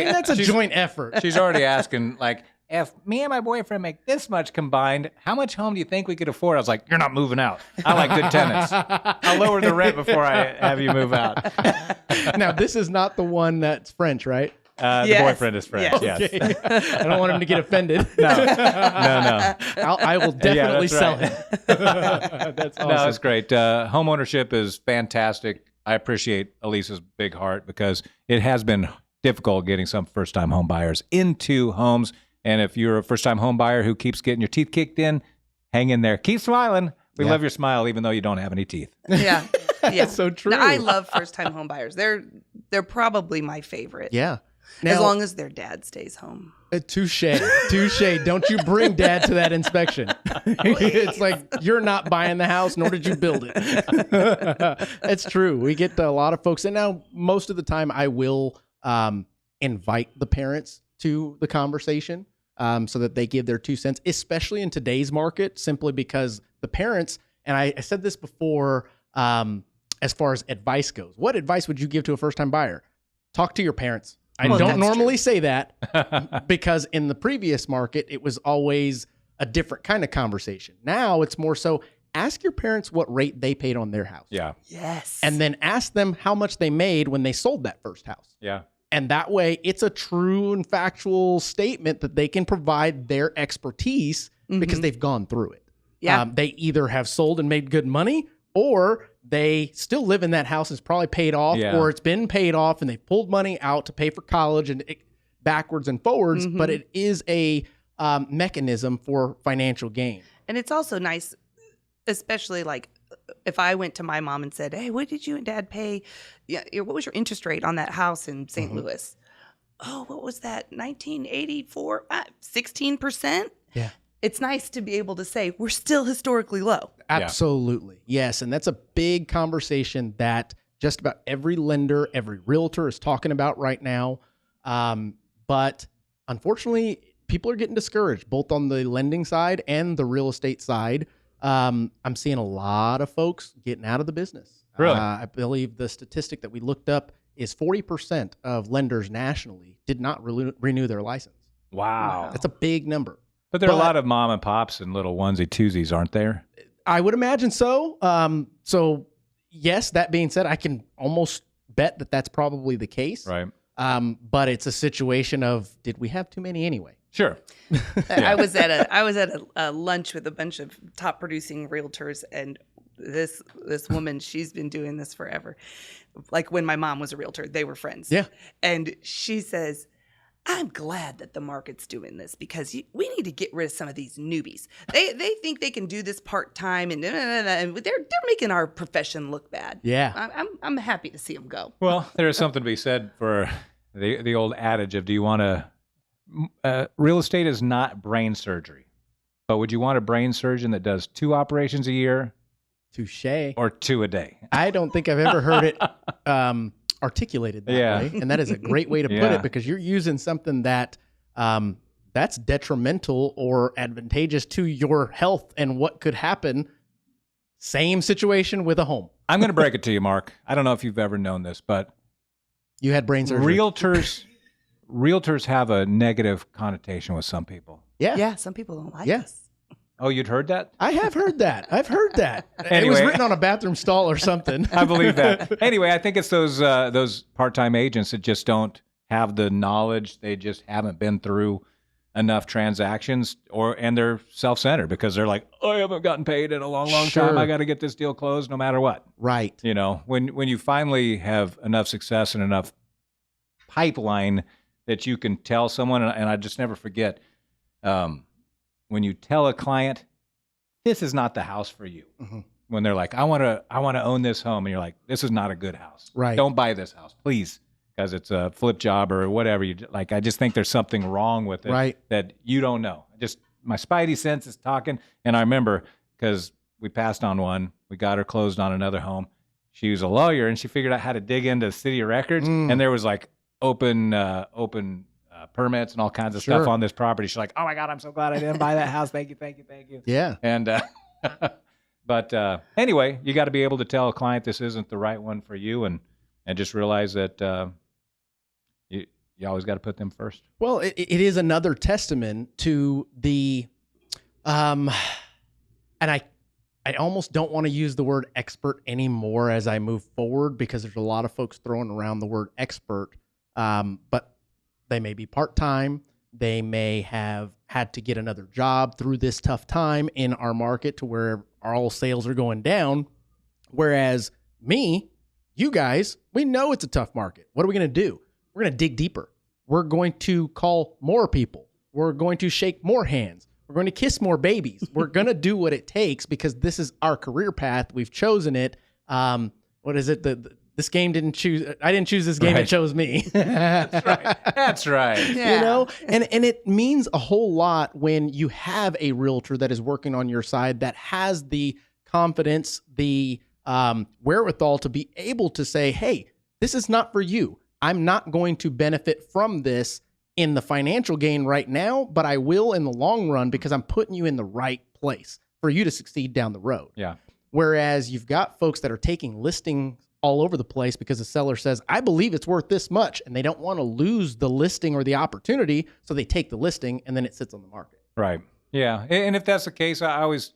[SPEAKER 1] that's a joint effort.
[SPEAKER 3] She's already asking, like, if me and my boyfriend make this much combined, how much home do you think we could afford? I was like, you're not moving out. I like good tenants. I'll lower the rent before I have you move out.
[SPEAKER 1] Now, this is not the one that's French, right?
[SPEAKER 3] The boyfriend is French, yes.
[SPEAKER 1] Okay. I don't want him to get offended.
[SPEAKER 3] No.
[SPEAKER 1] I will definitely sell him. That's awesome.
[SPEAKER 3] No, that's great. Home ownership is fantastic. I appreciate Alisa's big heart because it has been difficult getting some first-time home buyers into homes. And if you're a first-time home buyer who keeps getting your teeth kicked in, hang in there. Keep smiling. We love your smile, even though you don't have any teeth.
[SPEAKER 4] Yeah.
[SPEAKER 1] That's so true.
[SPEAKER 4] No, I love first-time home buyers. They're probably my favorite.
[SPEAKER 1] Yeah. Now,
[SPEAKER 4] as long as their dad stays home.
[SPEAKER 1] Touche. Don't you bring dad to that inspection. It's like, you're not buying the house, nor did you build it. It's true. We get a lot of folks. And now, most of the time, I will invite the parents to the conversation so that they give their 2 cents, especially in today's market, simply because the parents, and I said this before, as far as advice goes, what advice would you give to a first-time buyer? Talk to your parents. I don't normally say that because in the previous market, it was always a different kind of conversation. Now it's more so ask your parents what rate they paid on their house.
[SPEAKER 3] Yeah.
[SPEAKER 4] Yes.
[SPEAKER 1] And then ask them how much they made when they sold that first house.
[SPEAKER 3] Yeah.
[SPEAKER 1] And that way it's a true and factual statement that they can provide their expertise because they've gone through it.
[SPEAKER 4] Yeah.
[SPEAKER 1] They either have sold and made good money, or they still live in that house. It's probably paid off, or it's been paid off and they pulled money out to pay for college and backwards and forwards. But it is a mechanism for financial gain.
[SPEAKER 4] And it's also nice, especially like if I went to my mom and said, hey, what did you and dad pay? Yeah, what was your interest rate on that house in St. Louis? Oh, what was that? 1984? 16%?
[SPEAKER 1] Yeah.
[SPEAKER 4] It's nice to be able to say we're still historically low.
[SPEAKER 1] Absolutely. Yes. And that's a big conversation that just about every lender, every realtor is talking about right now. But unfortunately, people are getting discouraged, both on the lending side and the real estate side. I'm seeing a lot of folks getting out of the business.
[SPEAKER 3] Really?
[SPEAKER 1] I believe the statistic that we looked up is 40% of lenders nationally did not renew their license.
[SPEAKER 3] Wow.
[SPEAKER 1] That's a big number.
[SPEAKER 3] But there are a lot of mom and pops and little onesie twosies, aren't there?
[SPEAKER 1] I would imagine so. So yes, that being said, I can almost bet that that's probably the case.
[SPEAKER 3] Right.
[SPEAKER 1] But it's a situation of, did we have too many anyway?
[SPEAKER 3] Sure.
[SPEAKER 4] I was at a lunch with a bunch of top producing realtors, and this woman, she's been doing this forever. Like when my mom was a realtor, they were friends.
[SPEAKER 1] Yeah.
[SPEAKER 4] And she says, I'm glad that the market's doing this because we need to get rid of some of these newbies. They think they can do this part-time and they're making our profession look bad.
[SPEAKER 1] Yeah.
[SPEAKER 4] I'm happy to see them go.
[SPEAKER 3] Well, there is something to be said for the old adage of, do you want to, real estate is not brain surgery, but would you want a brain surgeon that does 2 operations a year?
[SPEAKER 1] Touche.
[SPEAKER 3] Or 2 a day?
[SPEAKER 1] I don't think I've ever heard it articulated that way. And that is a great way to put it, because you're using something that that's detrimental or advantageous to your health and what could happen. Same situation with a home.
[SPEAKER 3] I'm going to break it to you, Mark. I don't know if you've ever known this, but
[SPEAKER 1] you had brain surgery.
[SPEAKER 3] Realtors have a negative connotation with some people.
[SPEAKER 4] Yeah, some people don't like us.
[SPEAKER 3] Oh, you'd heard that?
[SPEAKER 1] I have heard that. I've heard that.
[SPEAKER 3] Anyway,
[SPEAKER 1] it was written on a bathroom stall or something.
[SPEAKER 3] I believe that. Anyway, I think it's those part-time agents that just don't have the knowledge. They just haven't been through enough transactions, and they're self-centered because they're like, I haven't gotten paid in a long time. I got to get this deal closed no matter what.
[SPEAKER 1] Right.
[SPEAKER 3] You know, when you finally have enough success and enough pipeline that you can tell someone, and I just never forget, when you tell a client, this is not the house for you. When they're like, I want to own this home, and you're like, this is not a good house.
[SPEAKER 1] Right.
[SPEAKER 3] Don't buy this house, please, because it's a flip job or whatever. I just think there's something wrong with it that you don't know. Just my spidey sense is talking, and I remember because we passed on one, we got her closed on another home. she was a lawyer, and she figured out how to dig into city records, and there was like open permits and all kinds of stuff on this property. She's like, oh my God, I'm so glad I didn't buy that house. Thank you.
[SPEAKER 1] Yeah.
[SPEAKER 3] And, but anyway, you got to be able to tell a client this isn't the right one for you, and just realize that you always got to put them first.
[SPEAKER 1] Well, it is another testament to the, and I almost don't want to use the word expert anymore as I move forward, because there's a lot of folks throwing around the word expert, but they may be part-time. They may have had to get another job through this tough time in our market to where all sales are going down. Whereas you guys, we know it's a tough market. What are we going to do? We're going to dig deeper. We're going to call more people. We're going to shake more hands. We're going to kiss more babies. We're going to do what it takes, because this is our career path. We've chosen it. What is it? This game didn't choose. I didn't choose this game. Right. It chose me.
[SPEAKER 3] That's right.
[SPEAKER 4] Yeah.
[SPEAKER 1] You know, and it means a whole lot when you have a realtor that is working on your side, that has the confidence, the wherewithal to be able to say, hey, this is not for you. I'm not going to benefit from this in the financial gain right now, but I will in the long run, because I'm putting you in the right place for you to succeed down the road.
[SPEAKER 3] Yeah.
[SPEAKER 1] Whereas you've got folks that are taking listings all over the place because the seller says, I believe it's worth this much, and they don't want to lose the listing or the opportunity, so they take the listing and then it sits on the market.
[SPEAKER 3] Right. Yeah. And if that's the case, I always,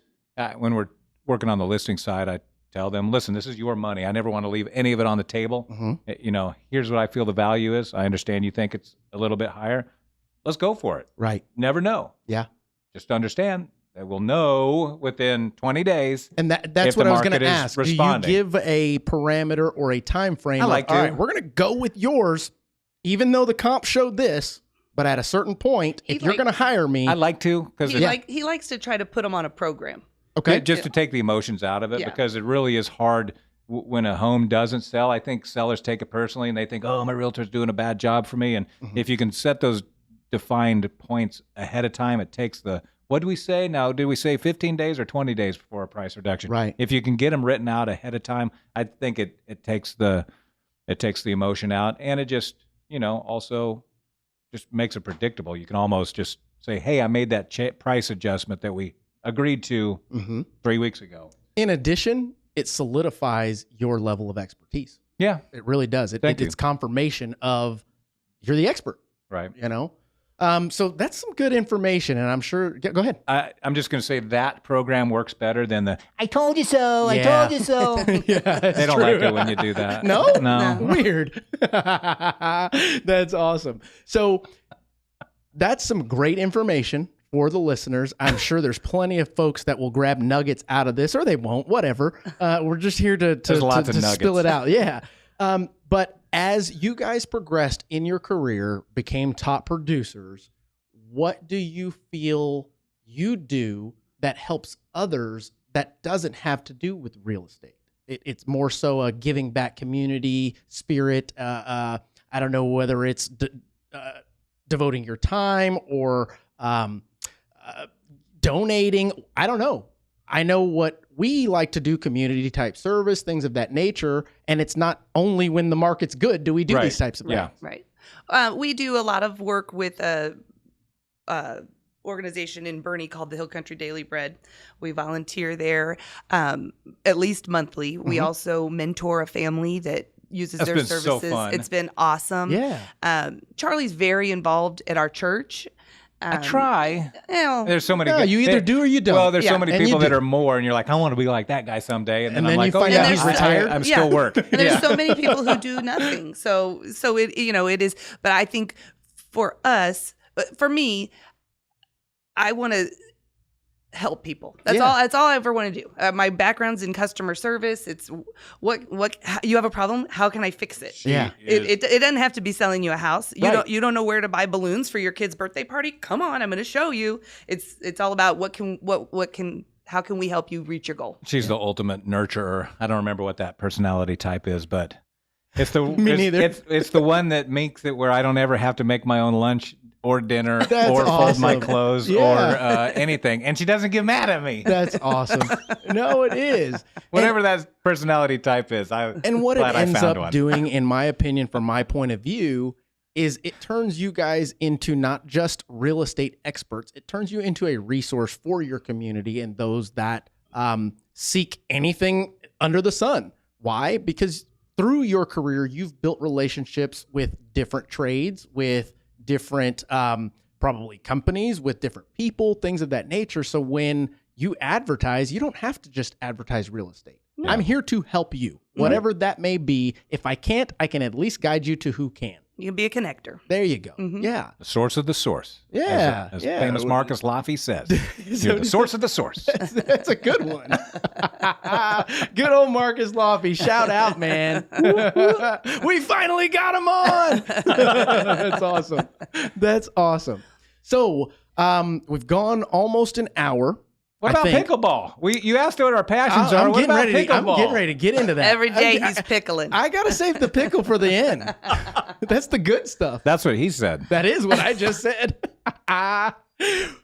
[SPEAKER 3] when we're working on the listing side, I tell them, listen, this is your money. I never want to leave any of it on the table. Mm-hmm. You know, here's what I feel the value is. I understand you think it's a little bit higher. Let's go for it.
[SPEAKER 1] Right.
[SPEAKER 3] Never know.
[SPEAKER 1] Yeah.
[SPEAKER 3] Just understand that we'll know within 20 days.
[SPEAKER 1] And that's what I was going to ask.
[SPEAKER 3] Responding.
[SPEAKER 1] Do you give a parameter or a time frame?
[SPEAKER 3] I like to.
[SPEAKER 1] All right, we're going to go with yours, even though the comp showed this. But at a certain point, if you're going to hire me,
[SPEAKER 3] I like to, because
[SPEAKER 4] he likes to try to put them on a program.
[SPEAKER 1] Okay.
[SPEAKER 3] Just to take the emotions out of it, because it really is hard when a home doesn't sell. I think sellers take it personally, and they think, oh, my realtor's doing a bad job for me. And if you can set those defined points ahead of time, it takes what do we say now? Did we say 15 days or 20 days before a price reduction?
[SPEAKER 1] Right.
[SPEAKER 3] If you can get them written out ahead of time, I think it takes the emotion out, and it just, also just makes it predictable. You can almost just say, hey, I made that price adjustment that we agreed to 3 weeks ago.
[SPEAKER 1] In addition, it solidifies your level of expertise.
[SPEAKER 3] Yeah.
[SPEAKER 1] It really does. It's confirmation of you're the expert.
[SPEAKER 3] Right.
[SPEAKER 1] So that's some good information, and I'm sure. Go ahead.
[SPEAKER 3] I'm just going to say that program works better than the "I told you so."
[SPEAKER 1] Yeah.
[SPEAKER 3] I told you so.
[SPEAKER 1] Yeah,
[SPEAKER 3] they don't like it when you do that.
[SPEAKER 1] No. Weird. That's awesome. So that's some great information for the listeners. I'm sure there's plenty of folks that will grab nuggets out of this, or they won't. Whatever. We're just here to spill it out. Yeah. But as you guys progressed in your career, became top producers, what do you feel you do that helps others that doesn't have to do with real estate? It's more so a giving back community spirit. I don't know whether it's devoting your time or donating. I don't know. I know what we like to do, community type service, things of that nature. And it's not only when the market's good do we do these types of things.
[SPEAKER 4] Right. We do a lot of work with a organization in Bernie called the Hill Country Daily Bread. We volunteer there at least monthly. We also mentor a family that uses their services.
[SPEAKER 3] So fun.
[SPEAKER 4] It's been awesome.
[SPEAKER 1] Yeah.
[SPEAKER 4] Charlie's very involved at our church.
[SPEAKER 3] I try. There's so many.
[SPEAKER 1] You either do or you don't.
[SPEAKER 3] Well, there's so many people that are more, and you're like, I want to be like that guy someday, and then I'm like,
[SPEAKER 1] you find out he's retired.
[SPEAKER 3] I'm still work.
[SPEAKER 4] And there's so many people who do nothing. So it it is. But I think for us, for me, I want to help people. That's all I ever want to do. My background's in customer service. It's what you have a problem, how can I fix it?
[SPEAKER 1] Yeah.
[SPEAKER 4] It doesn't have to be selling you a house. You don't know where to buy balloons for your kid's birthday party? Come on, I'm going to show you. It's all about how can we help you reach your goal?
[SPEAKER 3] She's the ultimate nurturer. I don't remember what that personality type is, but it's the
[SPEAKER 1] Me neither.
[SPEAKER 3] It's the one that makes it where I don't ever have to make my own lunch. or dinner
[SPEAKER 1] That's
[SPEAKER 3] or fold my
[SPEAKER 1] awesome.
[SPEAKER 3] clothes or anything. And she doesn't get mad at me.
[SPEAKER 1] That's awesome. No, it is.
[SPEAKER 3] Whatever that personality type is.
[SPEAKER 1] And what it ends up doing, in my opinion, from my point of view, is it turns you guys into not just real estate experts. It turns you into a resource for your community and those that seek anything under the sun. Why? Because through your career, you've built relationships with different trades, with different probably companies, with different people, things of that nature. So when you advertise, you don't have to just advertise real estate. No. I'm here to help you, whatever that may be. If I can't, I can at least guide you to who can.
[SPEAKER 4] You can be a connector.
[SPEAKER 1] There you go. Yeah.
[SPEAKER 3] The source of the source.
[SPEAKER 1] Yeah.
[SPEAKER 3] As famous Marcus Laughy says. You're the source of the source.
[SPEAKER 1] That's a good one. Good old Marcus Laughy. Shout out, man. We finally got him on. That's awesome. That's awesome. So we've gone almost an hour.
[SPEAKER 3] What about pickleball? You asked what our passions are.
[SPEAKER 1] I'm
[SPEAKER 3] What about pickleball?
[SPEAKER 1] I'm getting ready to get into that.
[SPEAKER 4] Every day he's pickling.
[SPEAKER 1] I got to save the pickle for the end. That's the good stuff.
[SPEAKER 3] That's what he said.
[SPEAKER 1] That is what I just said.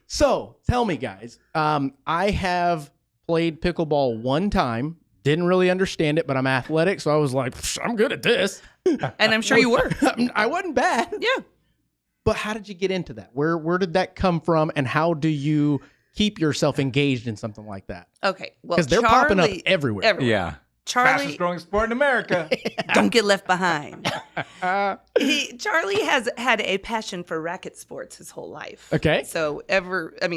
[SPEAKER 1] So tell me, guys, I have played pickleball one time. Didn't really understand it, but I'm athletic. So I was like, I'm good at this.
[SPEAKER 4] And I'm sure you were.
[SPEAKER 1] I wasn't bad.
[SPEAKER 4] Yeah.
[SPEAKER 1] But how did you get into that? Where did that come from? And how do you keep yourself engaged in something like that?
[SPEAKER 4] Okay. Well,
[SPEAKER 1] because they're popping up everywhere.
[SPEAKER 3] Yeah.
[SPEAKER 4] Charley,
[SPEAKER 3] fastest growing sport in America.
[SPEAKER 4] Don't get left behind. Charley has had a passion for racket sports his whole life.
[SPEAKER 1] Okay.
[SPEAKER 4] So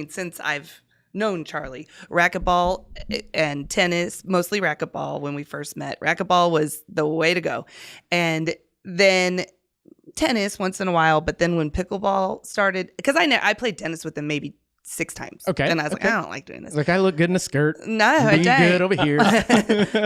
[SPEAKER 4] since I've known Charley, racquetball and tennis, mostly racquetball when we first met. Racquetball was the way to go. And then tennis once in a while, but then when pickleball started, because I played tennis with him maybe 6 times.
[SPEAKER 1] Okay.
[SPEAKER 4] And I was like, I don't like doing this.
[SPEAKER 1] Like, I look good in a skirt.
[SPEAKER 4] No, I
[SPEAKER 1] don't. Good over here.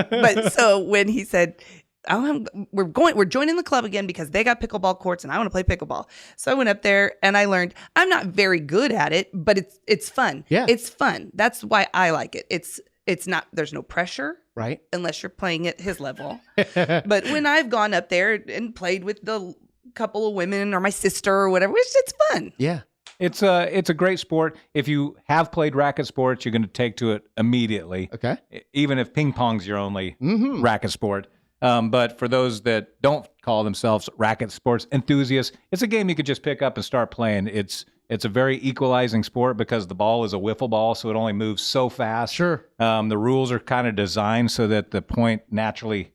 [SPEAKER 4] But so when he said, we're joining the club again because they got pickleball courts and I want to play pickleball. So I went up there and I learned I'm not very good at it, but it's fun.
[SPEAKER 1] Yeah.
[SPEAKER 4] It's fun. That's why I like it. It's not, there's no pressure.
[SPEAKER 1] Right.
[SPEAKER 4] Unless you're playing at his level. But when I've gone up there and played with the couple of women or my sister or whatever, it's fun.
[SPEAKER 1] Yeah.
[SPEAKER 3] It's a great sport. If you have played racket sports, you're going to take to it immediately.
[SPEAKER 1] Okay.
[SPEAKER 3] Even if ping pong's your only racket sport. But for those that don't call themselves racket sports enthusiasts, it's a game you could just pick up and start playing. It's a very equalizing sport because the ball is a wiffle ball, so it only moves so fast.
[SPEAKER 1] Sure.
[SPEAKER 3] The rules are kind of designed so that the point naturally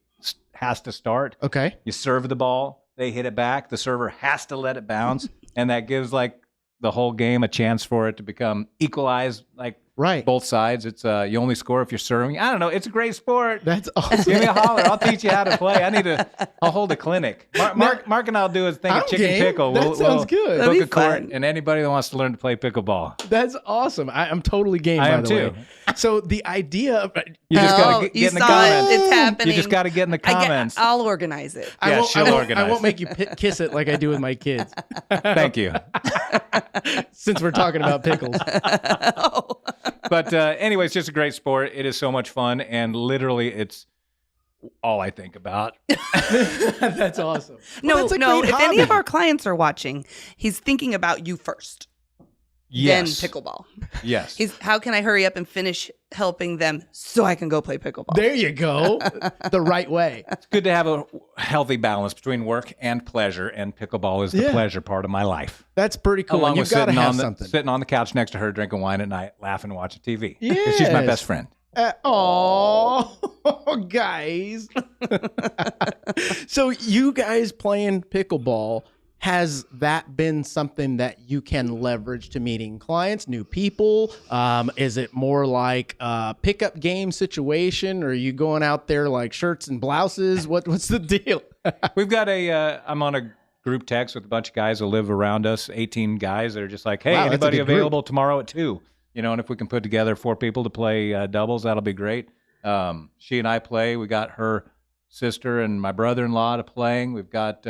[SPEAKER 3] has to start.
[SPEAKER 1] Okay.
[SPEAKER 3] You serve the ball, they hit it back, the server has to let it bounce, and that gives the whole game a chance for it to become equalized,
[SPEAKER 1] right.
[SPEAKER 3] Both sides. It's you only score if you're serving. I don't know. It's a great sport.
[SPEAKER 1] That's awesome.
[SPEAKER 3] Give me a holler. I'll teach you how to play. I'll hold a clinic. Mark and I'll do a thing of chicken
[SPEAKER 1] game.
[SPEAKER 3] pickle.
[SPEAKER 1] That sounds good.
[SPEAKER 3] Book a court, and anybody that wants to learn to play pickleball.
[SPEAKER 1] That's awesome. I'm totally game.
[SPEAKER 3] I
[SPEAKER 1] by
[SPEAKER 3] am
[SPEAKER 1] the
[SPEAKER 3] too.
[SPEAKER 1] way. So the idea of
[SPEAKER 3] you just gotta get in the comments.
[SPEAKER 4] It's happening.
[SPEAKER 3] You just got to get in the comments.
[SPEAKER 4] I'll organize it.
[SPEAKER 3] She'll organize.
[SPEAKER 1] I won't make you kiss it like I do with my kids.
[SPEAKER 3] Thank you.
[SPEAKER 1] Since we're talking about pickles.
[SPEAKER 3] But anyway, it's just a great sport. It is so much fun, and literally, it's all I think about.
[SPEAKER 1] That's awesome.
[SPEAKER 4] No.
[SPEAKER 1] If
[SPEAKER 4] hobby. Any of our clients are watching, he's thinking about you first.
[SPEAKER 3] Yes.
[SPEAKER 4] Then pickleball.
[SPEAKER 3] Yes.
[SPEAKER 4] How can I hurry up and finish helping them so I can go play pickleball?
[SPEAKER 1] There you go. The right way.
[SPEAKER 3] It's good to have a healthy balance between work and pleasure, and pickleball is the pleasure part of my life.
[SPEAKER 1] That's pretty cool.
[SPEAKER 3] Along
[SPEAKER 1] You've
[SPEAKER 3] with
[SPEAKER 1] got to have something.
[SPEAKER 3] Sitting on the couch next to her, drinking wine at night, laughing, and watching TV.
[SPEAKER 1] Yes.
[SPEAKER 3] She's my best friend.
[SPEAKER 1] Guys. So you guys playing pickleball, has that been something that you can leverage to meeting clients, new people? Is it more like a pickup game situation? Or are you going out there like shirts and blouses? What's the deal?
[SPEAKER 3] We've got I'm on a group text with a bunch of guys that live around us, 18 guys that are just like, hey,
[SPEAKER 1] wow,
[SPEAKER 3] anybody available tomorrow at 2? And if we can put together 4 people to play doubles, that'll be great. She and I play. We got her sister and my brother-in-law to playing. We've got...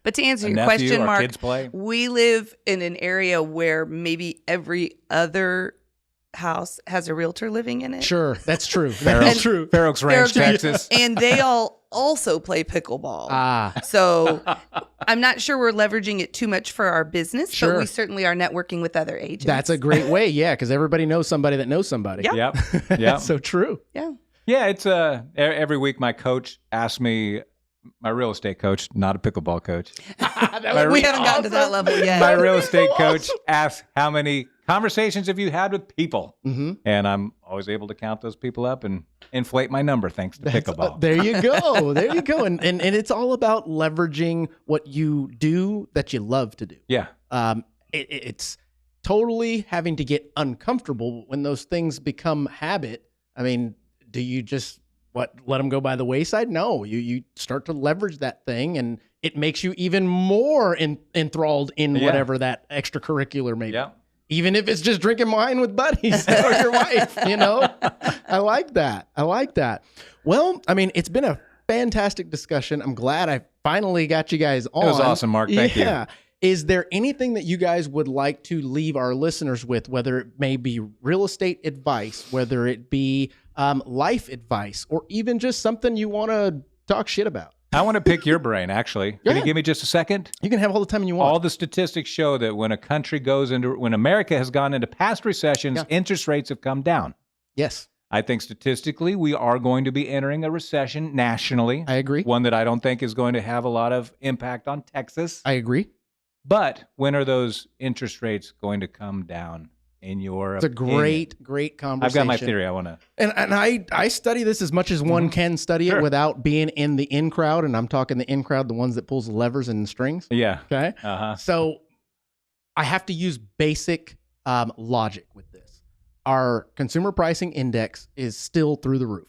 [SPEAKER 4] But to answer your
[SPEAKER 3] nephew,
[SPEAKER 4] question, Mark,
[SPEAKER 3] kids play.
[SPEAKER 4] We live in an area where maybe every other house has a realtor living in it.
[SPEAKER 1] Sure, that's true. That's true.
[SPEAKER 3] Fair Oaks Ranch, Texas.
[SPEAKER 4] And they all also play pickleball. So I'm not sure we're leveraging it too much for our business, but we certainly are networking with other agents.
[SPEAKER 1] That's a great way, yeah, because everybody knows somebody that knows somebody.
[SPEAKER 4] Yeah.
[SPEAKER 3] Yep.
[SPEAKER 1] That's so true.
[SPEAKER 4] Yeah.
[SPEAKER 3] Yeah, it's every week my coach asks me, my real estate coach, not a pickleball coach.
[SPEAKER 4] We haven't gotten to that level yet.
[SPEAKER 3] My real estate coach asks how many conversations have you had with people?
[SPEAKER 1] Mm-hmm.
[SPEAKER 3] And I'm always able to count those people up and inflate my number thanks to pickleball.
[SPEAKER 1] There you go. There you go. And it's all about leveraging what you do that you love to do.
[SPEAKER 3] Yeah.
[SPEAKER 1] It's totally having to get uncomfortable when those things become habit. I mean, do you just let them go by the wayside? No, you start to leverage that thing, and it makes you even more enthralled in whatever that extracurricular may be. Even if it's just drinking wine with buddies or your wife, I like that. Well, I mean, it's been a fantastic discussion. I'm glad I finally got you guys on.
[SPEAKER 3] It was awesome, Mark. Thank you.
[SPEAKER 1] Is there anything that you guys would like to leave our listeners with, whether it may be real estate advice, whether it be life advice, or even just something you want to talk shit about?
[SPEAKER 3] I want to pick your brain, actually. Can you give me just a second?
[SPEAKER 1] You can have all the time you want.
[SPEAKER 3] All the statistics show that when America has gone into past recessions, interest rates have come down.
[SPEAKER 1] Yes.
[SPEAKER 3] I think statistically we are going to be entering a recession nationally.
[SPEAKER 1] I agree.
[SPEAKER 3] One that I don't think is going to have a lot of impact on Texas.
[SPEAKER 1] I agree.
[SPEAKER 3] But when are those interest rates going to come down? In your opinion?
[SPEAKER 1] Great conversation.
[SPEAKER 3] I've got my theory. I want to,
[SPEAKER 1] and I study this as much as one can study it without being in the in crowd, and I'm talking the in crowd, the ones that pulls the levers and the strings.
[SPEAKER 3] Yeah.
[SPEAKER 1] Okay. So I have to use basic logic with this. Our consumer pricing index is still through the roof.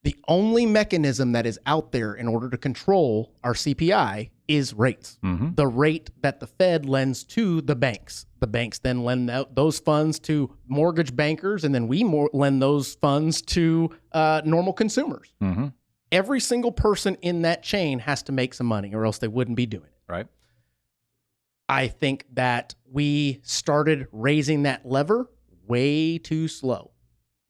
[SPEAKER 1] The only mechanism that is out there in order to control our CPI is rates.
[SPEAKER 3] Mm-hmm.
[SPEAKER 1] The rate that the Fed lends to the banks. The banks then lend out those funds to mortgage bankers, and then we lend those funds to normal consumers.
[SPEAKER 3] Mm-hmm.
[SPEAKER 1] Every single person in that chain has to make some money, or else they wouldn't be doing it.
[SPEAKER 3] Right.
[SPEAKER 1] I think that we started raising that lever way too slow.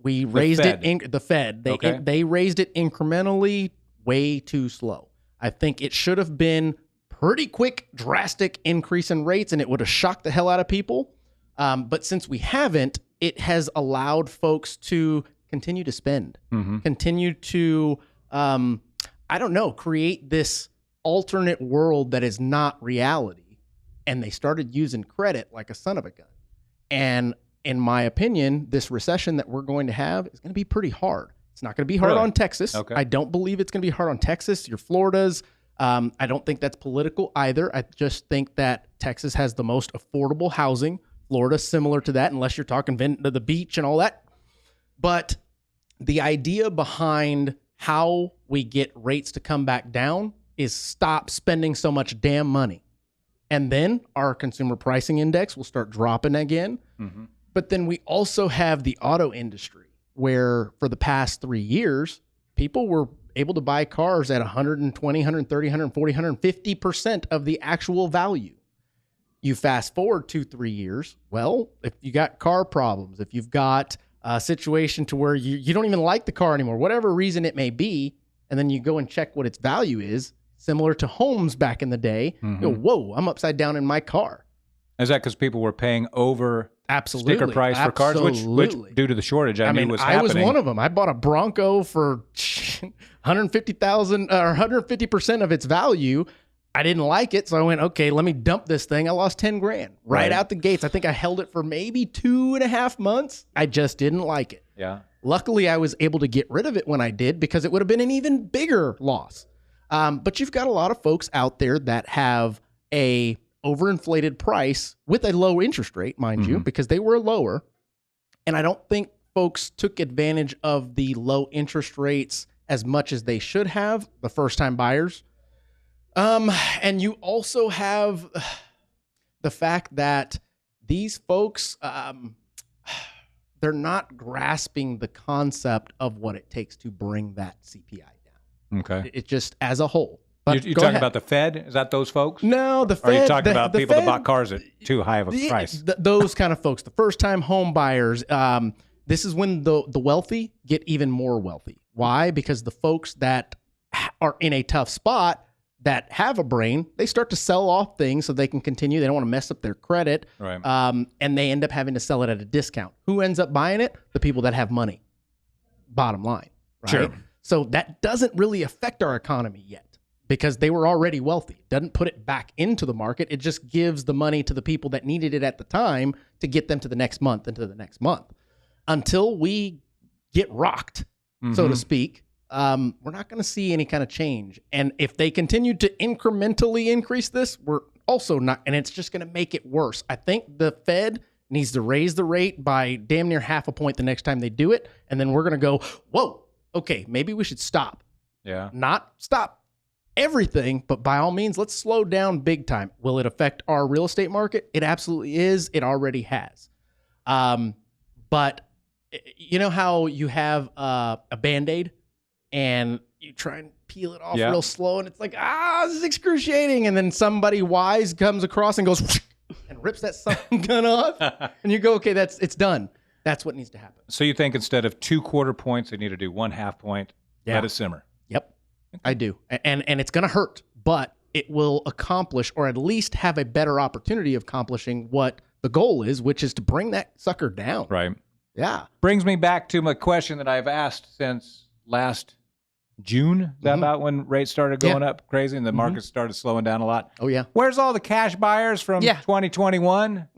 [SPEAKER 1] We raised it, the Fed, they raised it incrementally way too slow. I think it should have been pretty quick, drastic increase in rates, and it would have shocked the hell out of people. But since we haven't, it has allowed folks to continue to spend, continue to, create this alternate world that is not reality. And they started using credit like a son of a gun. And in my opinion, this recession that we're going to have is going to be pretty hard. It's not going to be hard on Texas.
[SPEAKER 3] Okay.
[SPEAKER 1] I don't believe it's going to be hard on Texas, your Floridas. I don't think that's political either. I just think that Texas has the most affordable housing. Florida, similar to that, unless you're talking to the beach and all that. But the idea behind how we get rates to come back down is stop spending so much damn money. And then our consumer pricing index will start dropping again.
[SPEAKER 3] Mm-hmm.
[SPEAKER 1] But then we also have the auto industry where for the past 3 years, people were able to buy cars at 120, 130, 140, 150% of the actual value. You fast forward 2-3 years. Well, if you got car problems, if you've got a situation to where you don't even like the car anymore, whatever reason it may be, and then you go and check what its value is, similar to homes back in the day, you go, whoa, I'm upside down in my car.
[SPEAKER 3] Is that because people were paying over sticker price for cars, which due to the shortage, I knew was happening?
[SPEAKER 1] I was one of them. I bought a Bronco for 150,000 or 150% of its value. I didn't like it, so I went, okay, let me dump this thing. I lost 10 grand right out the gates. I think I held it for maybe 2.5 months. I just didn't like it.
[SPEAKER 3] Yeah.
[SPEAKER 1] Luckily, I was able to get rid of it when I did because it would have been an even bigger loss. But you've got a lot of folks out there that have a overinflated price with a low interest rate, mind you, because they were lower. And I don't think folks took advantage of the low interest rates as much as they should have, the first-time buyers. And you also have the fact that these folks, they're not grasping the concept of what it takes to bring that CPI down.
[SPEAKER 3] Okay.
[SPEAKER 1] It just, as a whole, But
[SPEAKER 3] you're talking about the Fed? Is that those folks?
[SPEAKER 1] No, the Fed.
[SPEAKER 3] Or are you talking about people
[SPEAKER 1] Fed,
[SPEAKER 3] that bought cars at too high of a price?
[SPEAKER 1] Those kind of folks, the first-time home buyers. This is when the wealthy get even more wealthy. Why? Because the folks that are in a tough spot that have a brain, they start to sell off things so they can continue. They don't want to mess up their credit.
[SPEAKER 3] Right.
[SPEAKER 1] And they end up having to sell it at a discount. Who ends up buying it? The people that have money. Bottom line. Right?
[SPEAKER 3] Sure.
[SPEAKER 1] So that doesn't really affect our economy yet because they were already wealthy. Doesn't put it back into the market. It just gives the money to the people that needed it at the time to get them to the next month and to the next month. Until we get rocked, so to speak, we're not going to see any kind of change. And if they continue to incrementally increase this, we're also not, and it's just going to make it worse. I think the Fed needs to raise the rate by damn near half a point the next time they do it. And then we're going to go, whoa, okay, maybe we should stop.
[SPEAKER 3] Yeah.
[SPEAKER 1] Not stop everything, but by all means, let's slow down big time. Will it affect our real estate market? It absolutely is. It already has. But you know how you have a Band-Aid and you try and peel it off real slow and it's like, this is excruciating. And then somebody wise comes across and goes and rips that sucking gun off. And you go, okay, it's done. That's what needs to happen.
[SPEAKER 3] So you think instead of 2 quarter points, they need to do 1/2 point, let it simmer?
[SPEAKER 1] Yep, I do. And it's going to hurt, but it will accomplish or at least have a better opportunity of accomplishing what the goal is, which is to bring that sucker down.
[SPEAKER 3] Right.
[SPEAKER 1] Yeah.
[SPEAKER 3] Brings me back to my question that I've asked since last June. Is that about when rates started going up crazy and the market started slowing down a lot?
[SPEAKER 1] Oh, yeah.
[SPEAKER 3] Where's all the cash buyers from 2021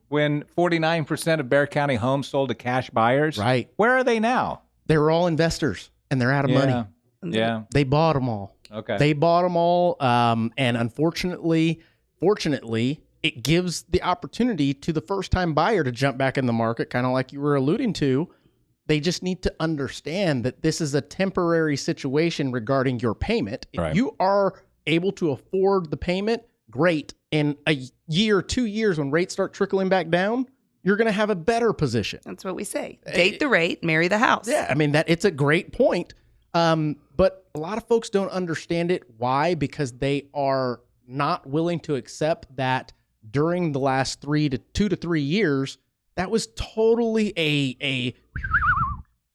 [SPEAKER 3] when 49% of Bexar County homes sold to cash buyers?
[SPEAKER 1] Right.
[SPEAKER 3] Where are they now?
[SPEAKER 1] They were all investors and they're out of money.
[SPEAKER 3] Yeah.
[SPEAKER 1] They bought them all.
[SPEAKER 3] Okay.
[SPEAKER 1] They bought them all. And fortunately, it gives the opportunity to the first-time buyer to jump back in the market, kind of like you were alluding to. They just need to understand that this is a temporary situation regarding your payment. If you are able to afford the payment, great. In a year, 2 years, when rates start trickling back down, you're going to have a better position.
[SPEAKER 4] That's what we say. Date the rate, marry the house.
[SPEAKER 1] Yeah, I mean, it's a great point. But a lot of folks don't understand it. Why? Because they are not willing to accept that during the last 2 to 3 years, that was totally a